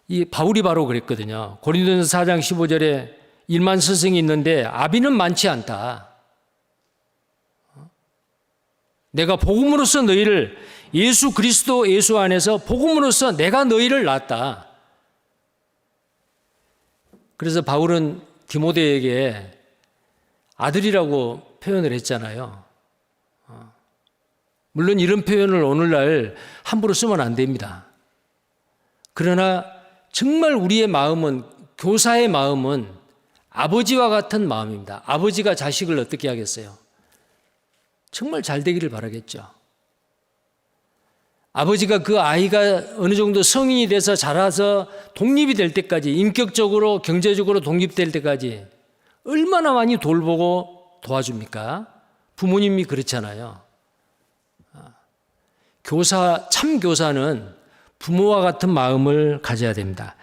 이 바울이 바로 그랬거든요. 고린도전서 4장 15절에 1만 스승이 있는데 아비는 많지 않다. 내가 복음으로써 너희를 예수 그리스도 예수 안에서 복음으로써 내가 너희를 낳았다. 그래서 바울은 디모데에게 아들이라고 표현을 했잖아요. 물론 이런 표현을 오늘날 함부로 쓰면 안 됩니다. 그러나 정말 우리의 마음은, 교사의 마음은 아버지와 같은 마음입니다. 아버지가 자식을 어떻게 하겠어요? 정말 잘 되기를 바라겠죠. 아버지가 그 아이가 어느 정도 성인이 돼서 자라서 독립이 될 때까지, 인격적으로 경제적으로 독립될 때까지 얼마나 많이 돌보고 도와줍니까? 부모님이 그렇잖아요. 참 교사는 부모와 같은 마음을 가져야 됩니다.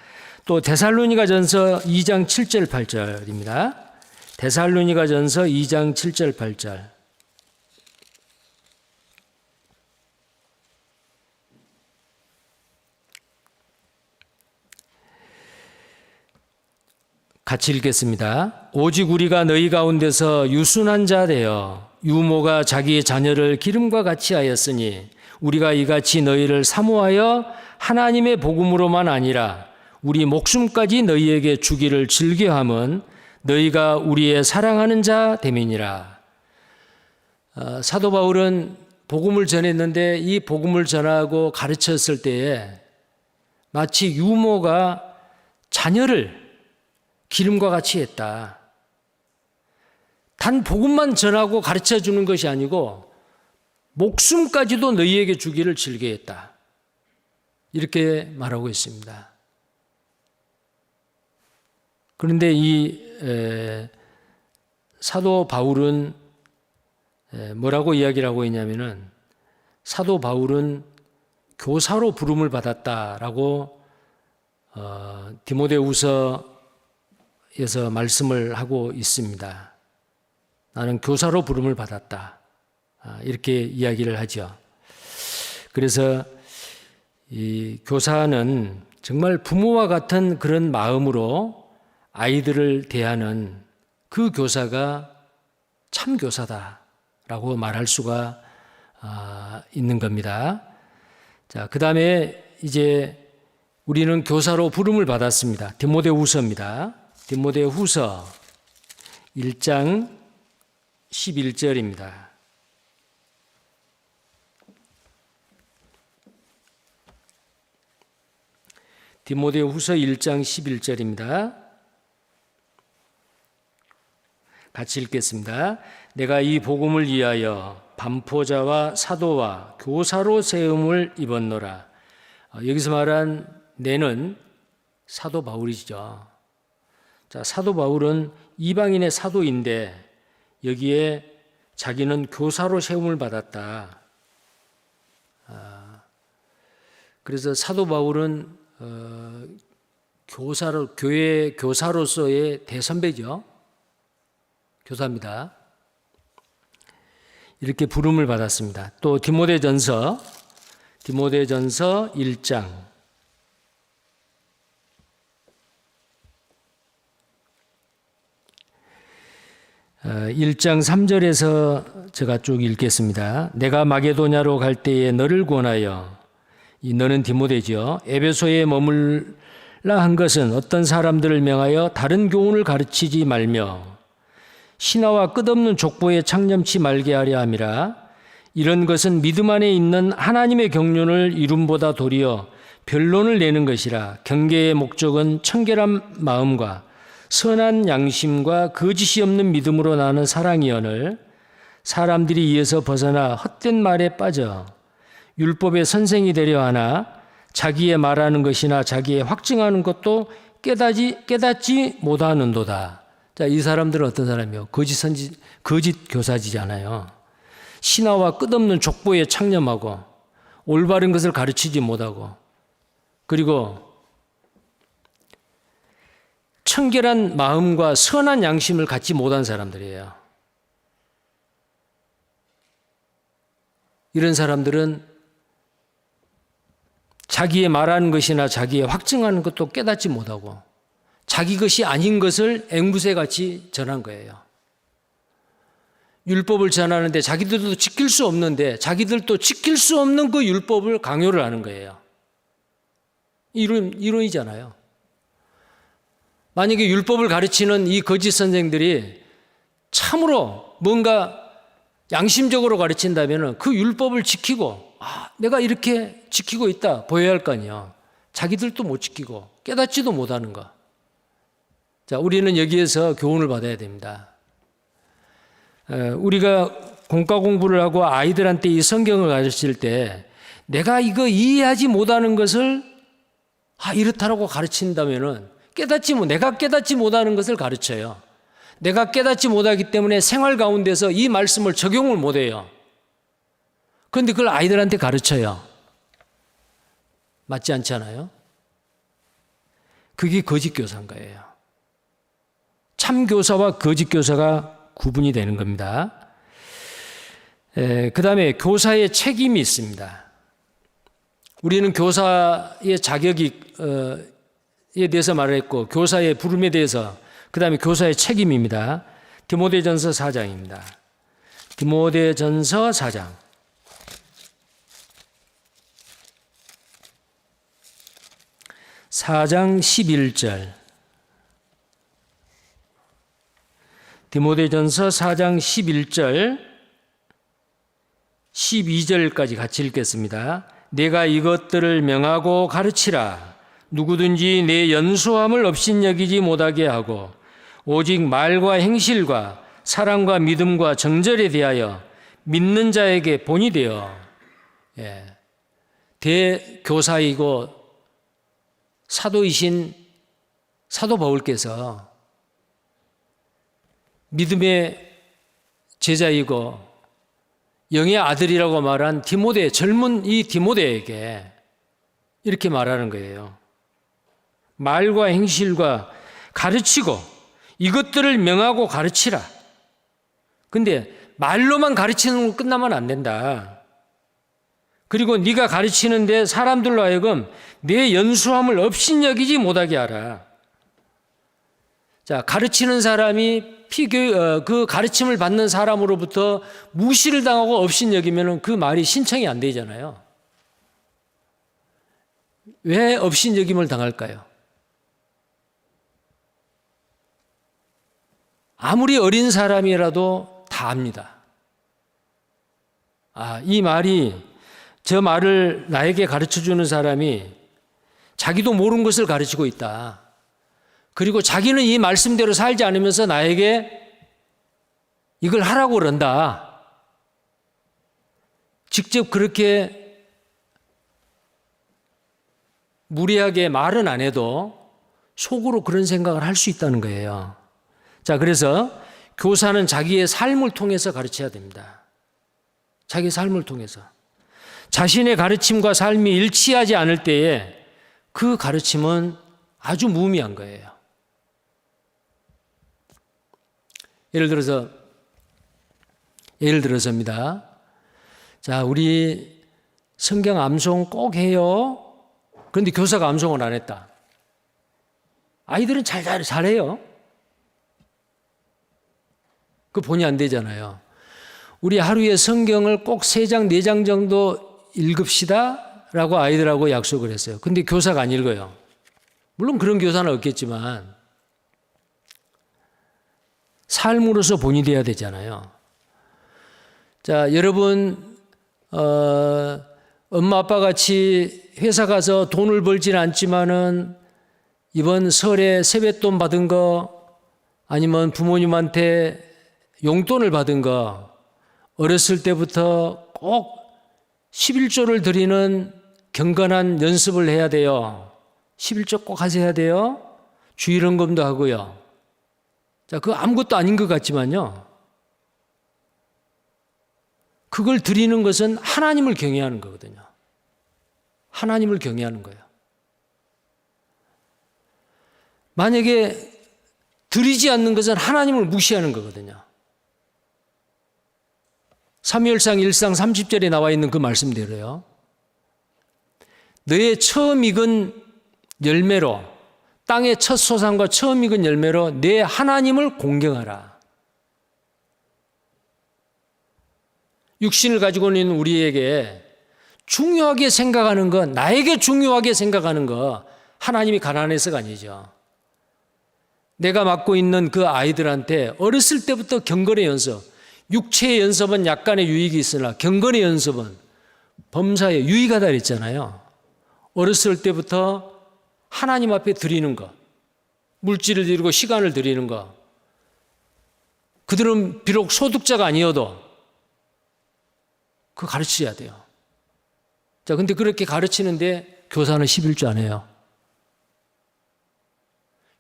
또 데살로니가전서 2장 7절 8절입니다. 데살로니가전서 2장 7절 8절. 같이 읽겠습니다. 오직 우리가 너희 가운데서 유순한 자 되어 유모가 자기의 자녀를 기름과 같이 하였으니 우리가 이같이 너희를 사모하여 하나님의 복음으로만 아니라 우리 목숨까지 너희에게 주기를 즐겨함은 너희가 우리의 사랑하는 자 됨이니라. 사도 바울은 복음을 전했는데 이 복음을 전하고 가르쳤을 때에 마치 유모가 자녀를 기름과 같이 했다. 단 복음만 전하고 가르쳐 주는 것이 아니고 목숨까지도 너희에게 주기를 즐겨했다. 이렇게 말하고 있습니다. 그런데 이 사도 바울은 뭐라고 이야기를 하고 있냐면은 사도 바울은 교사로 부름을 받았다라고 디모데후서에서 말씀을 하고 있습니다. 나는 교사로 부름을 받았다. 이렇게 이야기를 하죠. 그래서 이 교사는 정말 부모와 같은 그런 마음으로 아이들을 대하는 그 교사가 참 교사다라고 말할 수가 있는 겁니다. 자, 그 다음에 이제 우리는 교사로 부름을 받았습니다. 디모데후서입니다. 디모데후서 1장 11절입니다. 디모데후서 1장 11절입니다. 같이 읽겠습니다. 내가 이 복음을 위하여 반포자와 사도와 교사로 세움을 입었노라. 여기서 말한 내는 사도 바울이죠. 자, 사도 바울은 이방인의 사도인데 여기에 자기는 교사로 세움을 받았다. 그래서 사도 바울은 교회 교사로서의 대선배죠. 교사입니다. 이렇게 부름을 받았습니다. 또 디모데전서 1장 1장 3절에서 제가 쭉 읽겠습니다. 내가 마게도냐로 갈 때에 너를 권하여, 이 너는 디모데죠, 에베소에 머물라 한 것은 어떤 사람들을 명하여 다른 교훈을 가르치지 말며 신화와 끝없는 족보에 창념치 말게 하려 함이라. 이런 것은 믿음 안에 있는 하나님의 경륜을 이름보다 도리어 변론을 내는 것이라. 경계의 목적은 청결한 마음과 선한 양심과 거짓이 없는 믿음으로 나는 사랑이언을 사람들이 이에서 벗어나 헛된 말에 빠져 율법의 선생이 되려 하나 자기의 말하는 것이나 자기의 확증하는 것도 깨닫지 못하는도다. 자, 이 사람들은 어떤 사람이요? 거짓 교사지잖아요. 신화와 끝없는 족보에 창념하고 올바른 것을 가르치지 못하고 그리고 청결한 마음과 선한 양심을 갖지 못한 사람들이에요. 이런 사람들은 자기의 말하는 것이나 자기의 확증하는 것도 깨닫지 못하고 자기 것이 아닌 것을 앵무새같이 전한 거예요. 율법을 전하는데 자기들도 지킬 수 없는데 자기들도 지킬 수 없는 그 율법을 강요를 하는 거예요. 이론이잖아요. 만약에 율법을 가르치는 이 거짓 선생들이 참으로 뭔가 양심적으로 가르친다면 그 율법을 지키고 내가 이렇게 지키고 있다 보여야 할 거 아니에요. 자기들도 못 지키고 깨닫지도 못하는 거. 자, 우리는 여기에서 교훈을 받아야 됩니다. 우리가 공과 공부를 하고 아이들한테 이 성경을 가르칠 때 내가 이거 이해하지 못하는 것을 이렇다라고 가르친다면은 내가 깨닫지 못하는 것을 가르쳐요. 내가 깨닫지 못하기 때문에 생활 가운데서 이 말씀을 적용을 못해요. 그런데 그걸 아이들한테 가르쳐요. 맞지 않잖아요? 그게 거짓 교사인 거예요. 참 교사와 거짓 교사가 구분이 되는 겁니다. 그 다음에 교사의 책임이 있습니다. 우리는 교사의 자격에 대해서 말했고, 교사의 부름에 대해서, 그 다음에 교사의 책임입니다. 디모데전서 4장입니다. 디모데전서 4장. 4장 11절. 디모데전서 4장 11절, 12절까지 같이 읽겠습니다. 내가 이것들을 명하고 가르치라. 누구든지 내 연수함을 업신여기지 못하게 하고 오직 말과 행실과 사랑과 믿음과 정절에 대하여 믿는 자에게 본이 되어, 대교사이고 사도이신 사도 바울께서 믿음의 제자이고 영의 아들이라고 말한 디모데, 젊은 이 디모데에게 이렇게 말하는 거예요. 말과 행실과 가르치고 이것들을 명하고 가르치라. 근데 말로만 가르치는 거 끝나면 안 된다. 그리고 네가 가르치는데 사람들로 하여금 내 연수함을 업신여기지 못하게 하라. 자, 가르치는 사람이 그 가르침을 받는 사람으로부터 무시를 당하고 업신여기면 그 말이 신청이 안 되잖아요. 왜 업신여김을 당할까요? 아무리 어린 사람이라도 다 압니다. 이 말이, 저 말을 나에게 가르쳐주는 사람이 자기도 모르는 것을 가르치고 있다. 그리고 자기는 이 말씀대로 살지 않으면서 나에게 이걸 하라고 그런다. 직접 그렇게 무리하게 말은 안 해도 속으로 그런 생각을 할 수 있다는 거예요. 자, 그래서 교사는 자기의 삶을 통해서 가르쳐야 됩니다. 자기의 삶을 통해서. 자신의 가르침과 삶이 일치하지 않을 때에 그 가르침은 아주 무의미한 거예요. 예를 들어서입니다. 자, 우리 성경 암송 꼭 해요. 그런데 교사가 암송을 안 했다. 아이들은 잘해요. 그 본이 안 되잖아요. 우리 하루에 성경을 꼭 3장, 4장 정도 읽읍시다 라고 아이들하고 약속을 했어요. 근데 교사가 안 읽어요. 물론 그런 교사는 없겠지만 삶으로서 본이 돼야 되잖아요. 자, 여러분 엄마 아빠 같이 회사 가서 돈을 벌지는 않지만은 이번 설에 세뱃돈 받은 거 아니면 부모님한테 용돈을 받은 거 어렸을 때부터 꼭 11조를 드리는 경건한 연습을 해야 돼요. 11조 꼭 하셔야 돼요. 주일헌금도 하고요. 자, 그거 아무것도 아닌 것 같지만요. 그걸 드리는 것은 하나님을 경외하는 거거든요. 하나님을 경외하는 거예요. 만약에 드리지 않는 것은 하나님을 무시하는 거거든요. 사무엘상 1상 30절에 나와 있는 그 말씀대로요. 너의 처음 익은 열매로, 땅의 첫 소산과 처음 익은 열매로 내 하나님을 공경하라. 육신을 가지고 있는 우리에게 중요하게 생각하는 것, 나에게 중요하게 생각하는 것, 하나님이 가난해서가 아니죠. 내가 맡고 있는 그 아이들한테 어렸을 때부터 경건의 연습, 육체의 연습은 약간의 유익이 있으나 경건의 연습은 범사에 유익하다 그랬잖아요. 어렸을 때부터 하나님 앞에 드리는 것, 물질을 드리고 시간을 드리는 것, 그들은 비록 소득자가 아니어도 그거 가르쳐야 돼요. 자, 근데 그렇게 가르치는데 교사는 11조 안 해요.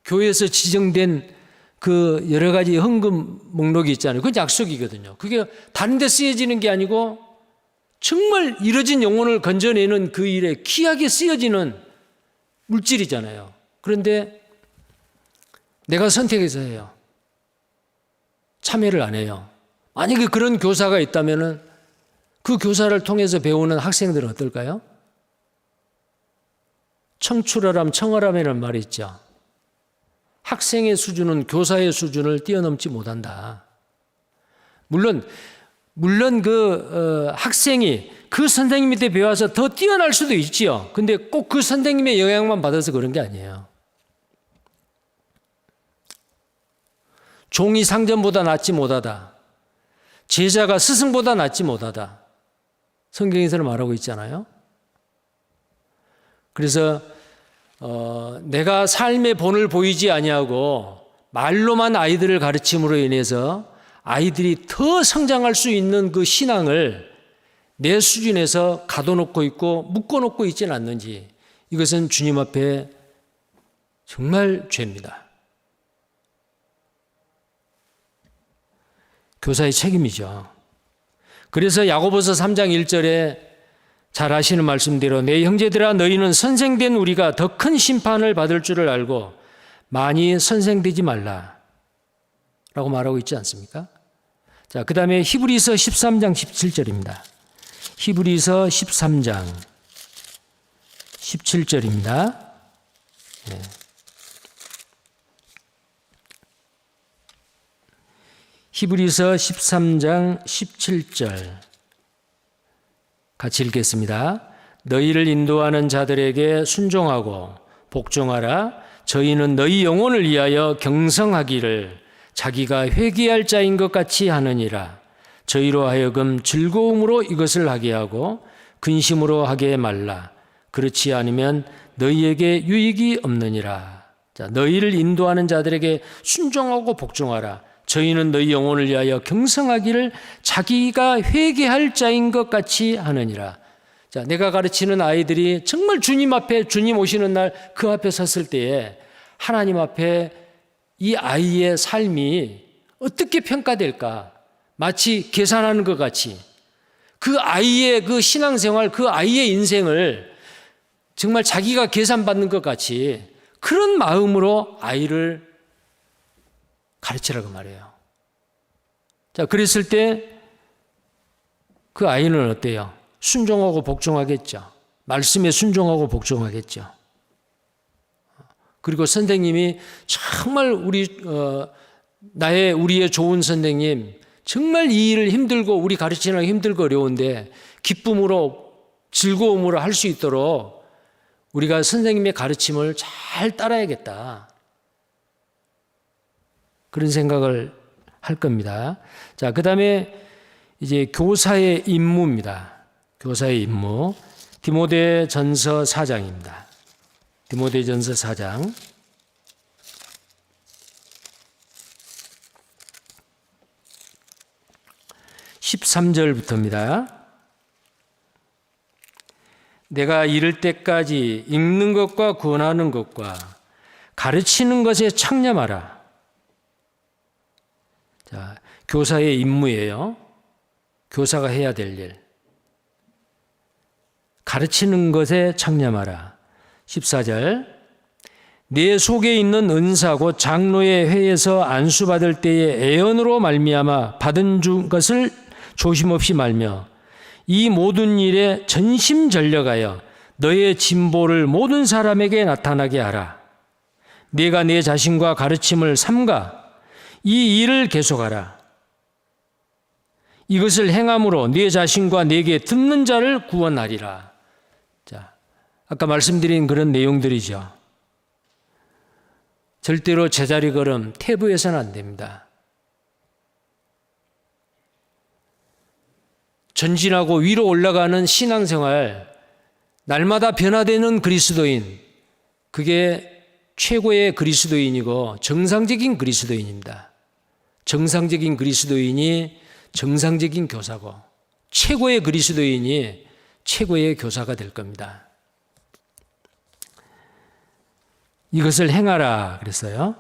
교회에서 지정된 그 여러 가지 헌금 목록이 있잖아요. 그건 약속이거든요. 그게 다른 데 쓰여지는 게 아니고 정말 잃어진 영혼을 건져내는 그 일에 귀하게 쓰여지는 물질이잖아요. 그런데 내가 선택해서 해요. 참여를 안 해요. 만약에 그런 교사가 있다면 그 교사를 통해서 배우는 학생들은 어떨까요? 청출어람 청어람이라는 말이 있죠. 학생의 수준은 교사의 수준을 뛰어넘지 못한다. 물론 학생이 그 선생님 밑에 배워서 더 뛰어날 수도 있지요. 근데 꼭 그 선생님의 영향만 받아서 그런 게 아니에요. 종이 상전보다 낫지 못하다. 제자가 스승보다 낫지 못하다. 성경에서는 말하고 있잖아요. 그래서 내가 삶의 본을 보이지 아니하고 말로만 아이들을 가르침으로 인해서 아이들이 더 성장할 수 있는 그 신앙을 내 수준에서 가둬놓고 있고 묶어놓고 있지는 않는지, 이것은 주님 앞에 정말 죄입니다. 교사의 책임이죠. 그래서 야고보서 3장 1절에 잘 아시는 말씀대로 내 형제들아 너희는 선생된 우리가 더 큰 심판을 받을 줄을 알고 많이 선생되지 말라 라고 말하고 있지 않습니까? 자, 그 다음에 히브리서 13장 17절입니다. 히브리서 13장 17절입니다. 네. 히브리서 13장 17절 같이 읽겠습니다. 너희를 인도하는 자들에게 순종하고 복종하라. 저희는 너희 영혼을 위하여 경성하기를 자기가 회개할 자인 것 같이 하느니라. 저희로 하여금 즐거움으로 이것을 하게 하고 근심으로 하게 말라. 그렇지 않으면 너희에게 유익이 없느니라. 자, 너희를 인도하는 자들에게 순종하고 복종하라. 저희는 너희 영혼을 위하여 경성하기를 자기가 회개할 자인 것 같이 하느니라. 자, 내가 가르치는 아이들이 정말 주님 앞에, 주님 오시는 날 그 앞에 섰을 때에 하나님 앞에 이 아이의 삶이 어떻게 평가될까? 마치 계산하는 것 같이 그 아이의 그 신앙생활, 그 아이의 인생을 정말 자기가 계산받는 것 같이 그런 마음으로 아이를 가르치라고 말해요. 자, 그랬을 때 그 아이는 어때요? 순종하고 복종하겠죠. 말씀에 순종하고 복종하겠죠. 그리고 선생님이 정말 우리의 좋은 선생님, 정말 이 일을 힘들고 우리 가르치는 힘들고 어려운데 기쁨으로 즐거움으로 할 수 있도록 우리가 선생님의 가르침을 잘 따라야겠다. 그런 생각을 할 겁니다. 자, 그 다음에 이제 교사의 임무입니다. 교사의 임무. 디모데전서 4장입니다. 디모데전서 4장. 13절부터입니다. 내가 이를 때까지 읽는 것과 권하는 것과 가르치는 것에 창념하라. 자, 교사의 임무예요. 교사가 해야 될 일. 가르치는 것에 창념하라. 14절. 내 속에 있는 은사 곧 장로의 회에서 안수받을 때의 애언으로 말미암아 받은 것을 조심없이 말며 이 모든 일에 전심전력하여 너의 진보를 모든 사람에게 나타나게 하라. 네가 내 자신과 가르침을 삼가 이 일을 계속하라. 이것을 행함으로 네 자신과 내게 듣는 자를 구원하리라. 자, 아까 말씀드린 그런 내용들이죠. 절대로 제자리 걸음 태부해서는 안 됩니다. 전진하고 위로 올라가는 신앙생활, 날마다 변화되는 그리스도인, 그게 최고의 그리스도인이고 정상적인 그리스도인입니다. 정상적인 그리스도인이 정상적인 교사고 최고의 그리스도인이 최고의 교사가 될 겁니다. 이것을 행하라 그랬어요.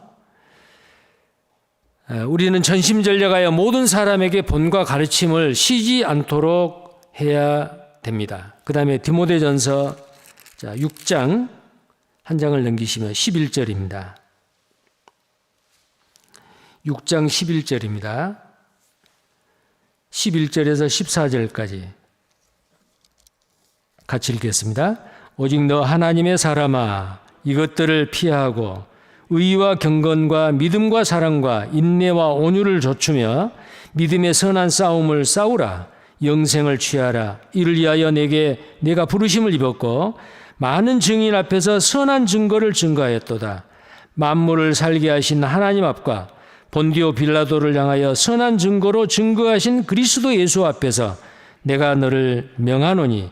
우리는 전심전력하여 모든 사람에게 본과 가르침을 쉬지 않도록 해야 됩니다. 그 다음에 디모데전서 6장 한 장을 넘기시면 11절입니다. 6장 11절입니다. 11절에서 14절까지 같이 읽겠습니다. 오직 너 하나님의 사람아, 이것들을 피하고 의와 경건과 믿음과 사랑과 인내와 온유를 갖추며 믿음의 선한 싸움을 싸우라. 영생을 취하라. 이를 위하여 내가 부르심을 입었고 많은 증인 앞에서 선한 증거를 증거하였도다. 만물을 살게 하신 하나님 앞과 본디오 빌라도를 향하여 선한 증거로 증거하신 그리스도 예수 앞에서 내가 너를 명하노니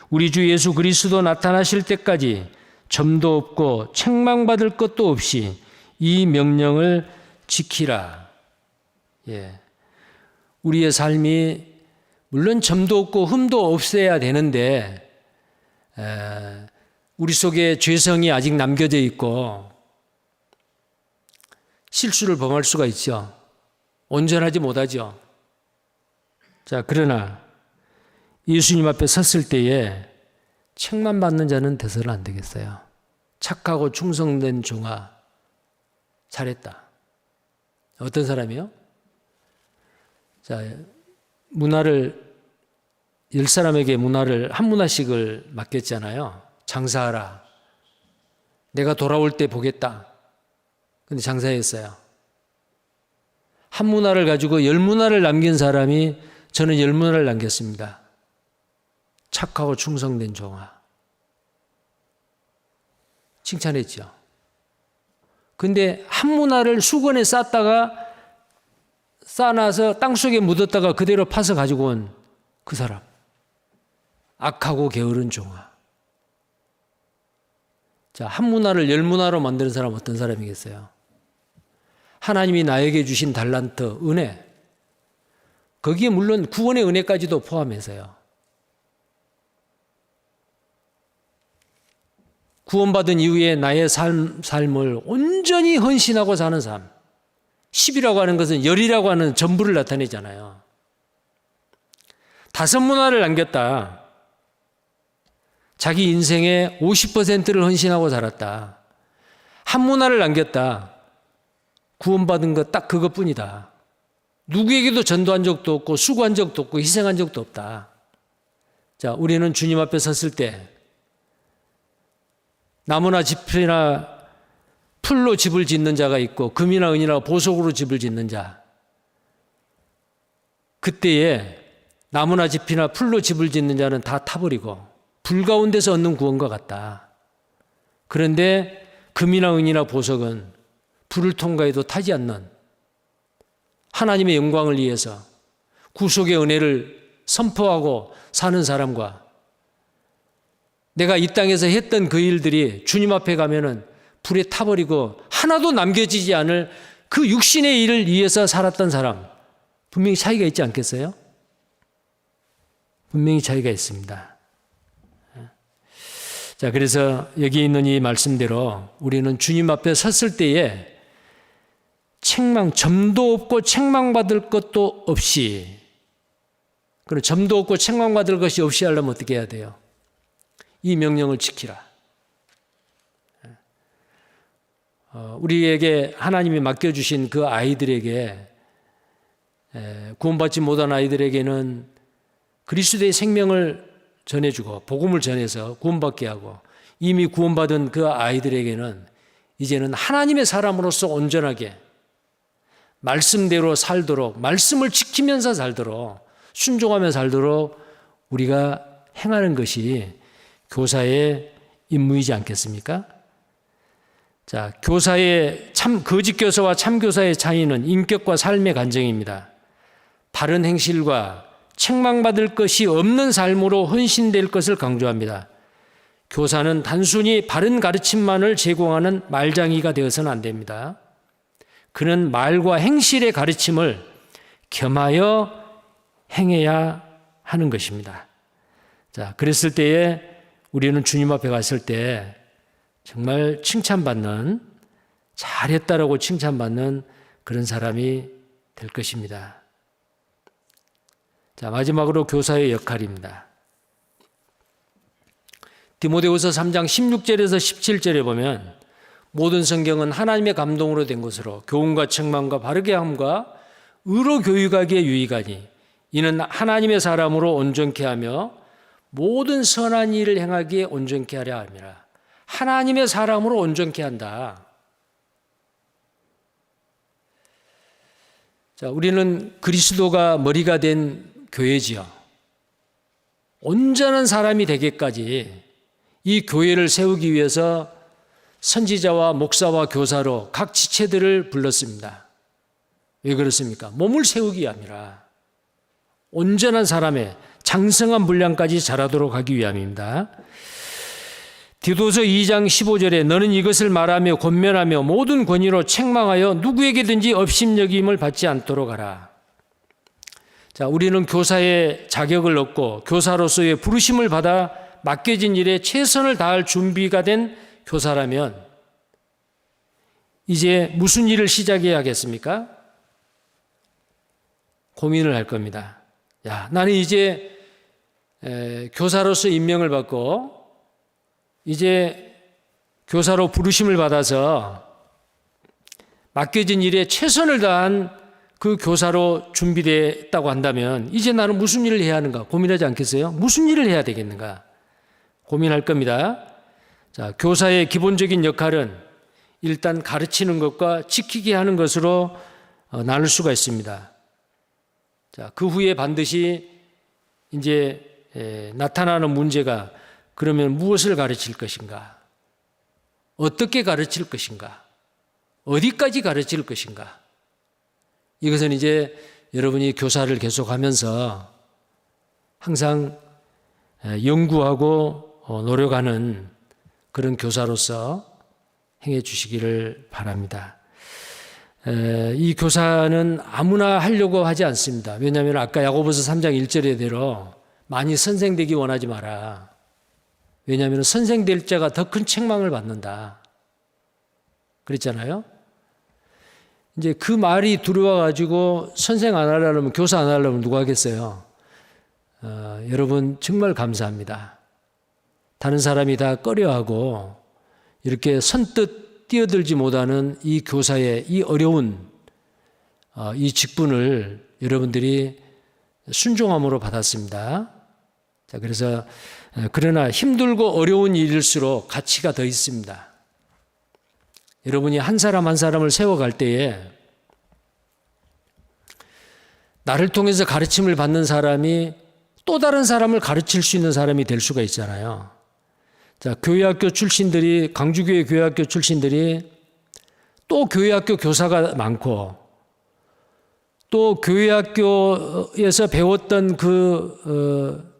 우리 주 예수 그리스도 나타나실 때까지 점도 없고 책망받을 것도 없이 이 명령을 지키라. 우리의 삶이 물론 점도 없고 흠도 없어야 되는데 우리 속에 죄성이 아직 남겨져 있고 실수를 범할 수가 있죠. 온전하지 못하죠. 자, 그러나 예수님 앞에 섰을 때에 책만 받는 자는 돼서는 안 되겠어요. 착하고 충성된 종아, 잘했다. 어떤 사람이요? 자, 문화를 10사람에게 문화를 한 문화씩을 맡겼잖아요. 장사하라. 내가 돌아올 때 보겠다. 근데 장사했어요. 한 문화를 가지고 10문화를 남긴 사람이 저는 10문화를 남겼습니다. 착하고 충성된 종아. 칭찬했죠. 근데 한 문화를 수건에 싸놔서 땅속에 묻었다가 그대로 파서 가지고 온 그 사람. 악하고 게으른 종아. 자, 한 문화를 10문화로 만드는 사람 어떤 사람이겠어요? 하나님이 나에게 주신 달란트, 은혜. 거기에 물론 구원의 은혜까지도 포함해서요. 구원받은 이후에 나의 삶을 온전히 헌신하고 사는 삶. 10이라고 하는 것은 열이라고 하는 전부를 나타내잖아요. 5문화를 남겼다. 자기 인생의 50%를 헌신하고 살았다. 한 문화를 남겼다. 구원받은 것 딱 그것뿐이다. 누구에게도 전도한 적도 없고 수고한 적도 없고 희생한 적도 없다. 자, 우리는 주님 앞에 섰을 때 나무나 짚이나 풀로 집을 짓는 자가 있고 금이나 은이나 보석으로 집을 짓는 자. 그때에 나무나 짚이나 풀로 집을 짓는 자는 다 타버리고 불 가운데서 얻는 구원과 같다. 그런데 금이나 은이나 보석은 불을 통과해도 타지 않는 하나님의 영광을 위해서 구속의 은혜를 선포하고 사는 사람과 내가 이 땅에서 했던 그 일들이 주님 앞에 가면은 불에 타버리고 하나도 남겨지지 않을 그 육신의 일을 위해서 살았던 사람, 분명히 차이가 있지 않겠어요? 분명히 차이가 있습니다. 자, 그래서 여기 있는 이 말씀대로 우리는 주님 앞에 섰을 때에 점도 없고 책망받을 것도 없이, 그럼 점도 없고 책망받을 것이 없이 하려면 어떻게 해야 돼요? 이 명령을 지키라. 우리에게 하나님이 맡겨주신 그 아이들에게, 구원받지 못한 아이들에게는 그리스도의 생명을 전해주고 복음을 전해서 구원받게 하고, 이미 구원받은 그 아이들에게는 이제는 하나님의 사람으로서 온전하게 말씀대로 살도록, 말씀을 지키면서 살도록, 순종하며 살도록 우리가 행하는 것이 교사의 임무이지 않겠습니까? 자, 교사의 거짓 교사와 참 교사의 차이는 인격과 삶의 간증입니다. 바른 행실과 책망받을 것이 없는 삶으로 헌신될 것을 강조합니다. 교사는 단순히 바른 가르침만을 제공하는 말장이가 되어서는 안 됩니다. 그는 말과 행실의 가르침을 겸하여 행해야 하는 것입니다. 자, 그랬을 때에 우리는 주님 앞에 갔을 때 정말 칭찬받는, 잘했다라고 칭찬받는 그런 사람이 될 것입니다. 자, 마지막으로 교사의 역할입니다. 디모데후서 3장 16절에서 17절에 보면 모든 성경은 하나님의 감동으로 된 것으로 교훈과 책망과 바르게 함과 의로 교육하기에 유익하니 이는 하나님의 사람으로 온전케 하며 모든 선한 일을 행하기에 온전케 하려 함이라. 하나님의 사람으로 온전케 한다. 자, 우리는 그리스도가 머리가 된 교회지요. 온전한 사람이 되기까지 이 교회를 세우기 위해서 선지자와 목사와 교사로 각 지체들을 불렀습니다. 왜 그렇습니까? 몸을 세우기 위함이라. 온전한 사람의 장성한 분량까지 자라도록 하기 위함입니다. 디도서 2장 15절에 너는 이것을 말하며 권면하며 모든 권위로 책망하여 누구에게든지 업심여김을 받지 않도록 하라. 자, 우리는 교사의 자격을 얻고 교사로서의 부르심을 받아 맡겨진 일에 최선을 다할 준비가 된 교사라면 이제 무슨 일을 시작해야 하겠습니까? 고민을 할 겁니다. 야, 나는 이제 교사로서 임명을 받고 이제 교사로 부르심을 받아서 맡겨진 일에 최선을 다한 그 교사로 준비됐다고 한다면 이제 나는 무슨 일을 해야 하는가 고민하지 않겠어요? 무슨 일을 해야 되겠는가 고민할 겁니다. 자, 교사의 기본적인 역할은 일단 가르치는 것과 지키게 하는 것으로 나눌 수가 있습니다. 자, 그 후에 반드시 이제 나타나는 문제가 그러면 무엇을 가르칠 것인가? 어떻게 가르칠 것인가? 어디까지 가르칠 것인가? 이것은 이제 여러분이 교사를 계속하면서 항상 연구하고 노력하는 그런 교사로서 행해 주시기를 바랍니다. 이 교사는 아무나 하려고 하지 않습니다. 왜냐하면 아까 야고보서 3장 1절에대로 많이 선생되기 원하지 마라. 왜냐하면 선생될 자가 더 큰 책망을 받는다. 그랬잖아요. 이제 그 말이 들어와가지고 선생 안 하려면 교사 안 하려면 누가 하겠어요? 여러분 정말 감사합니다. 다른 사람이 다 꺼려하고 이렇게 선뜻 뛰어들지 못하는 이 교사의 이 어려운 이 직분을 여러분들이 순종함으로 받았습니다. 자, 그래서 그러나 힘들고 어려운 일일수록 가치가 더 있습니다. 여러분이 한 사람 한 사람을 세워갈 때에 나를 통해서 가르침을 받는 사람이 또 다른 사람을 가르칠 수 있는 사람이 될 수가 있잖아요. 자, 교회학교 출신들이, 광주교회 교회학교 출신들이 또 교회학교 교사가 많고 또 교회학교에서 배웠던 그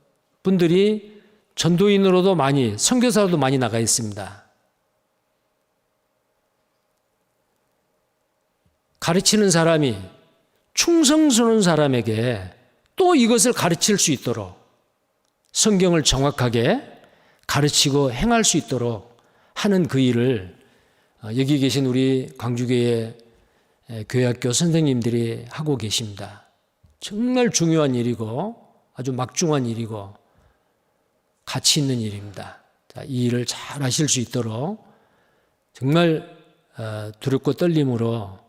분들이 전도인으로도 많이, 선교사로도 많이 나가 있습니다. 가르치는 사람이 충성스러운 사람에게 또 이것을 가르칠 수 있도록 성경을 정확하게 가르치고 행할 수 있도록 하는 그 일을 여기 계신 우리 광주교회 교회학교 선생님들이 하고 계십니다. 정말 중요한 일이고 아주 막중한 일이고 가치 있는 일입니다. 자, 이 일을 잘 하실 수 있도록 정말 두렵고 떨림으로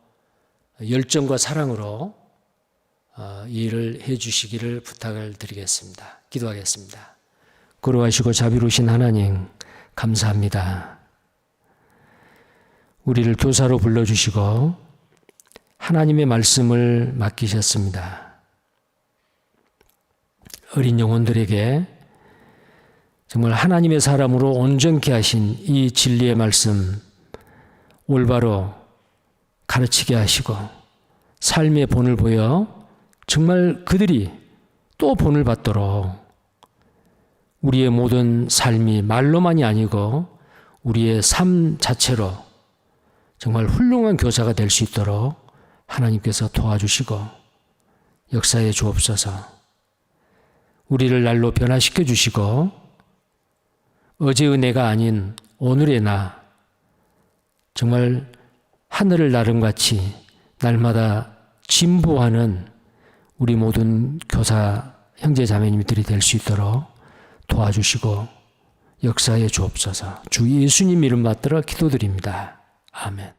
열정과 사랑으로 이 일을 해 주시기를 부탁을 드리겠습니다. 기도하겠습니다. 거룩하시고 자비로우신 하나님 감사합니다. 우리를 교사로 불러주시고 하나님의 말씀을 맡기셨습니다. 어린 영혼들에게 정말 하나님의 사람으로 온전케 하신 이 진리의 말씀 올바로 가르치게 하시고 삶의 본을 보여 정말 그들이 또 본을 받도록 우리의 모든 삶이 말로만이 아니고 우리의 삶 자체로 정말 훌륭한 교사가 될 수 있도록 하나님께서 도와주시고 역사해 주옵소서. 우리를 날로 변화시켜 주시고 어제의 내가 아닌 오늘의 나 정말 하늘을 나름같이 날마다 진보하는 우리 모든 교사 형제 자매님들이 될 수 있도록 도와주시고 역사해 주옵소서. 주 예수님 이름 받들어 기도드립니다. 아멘.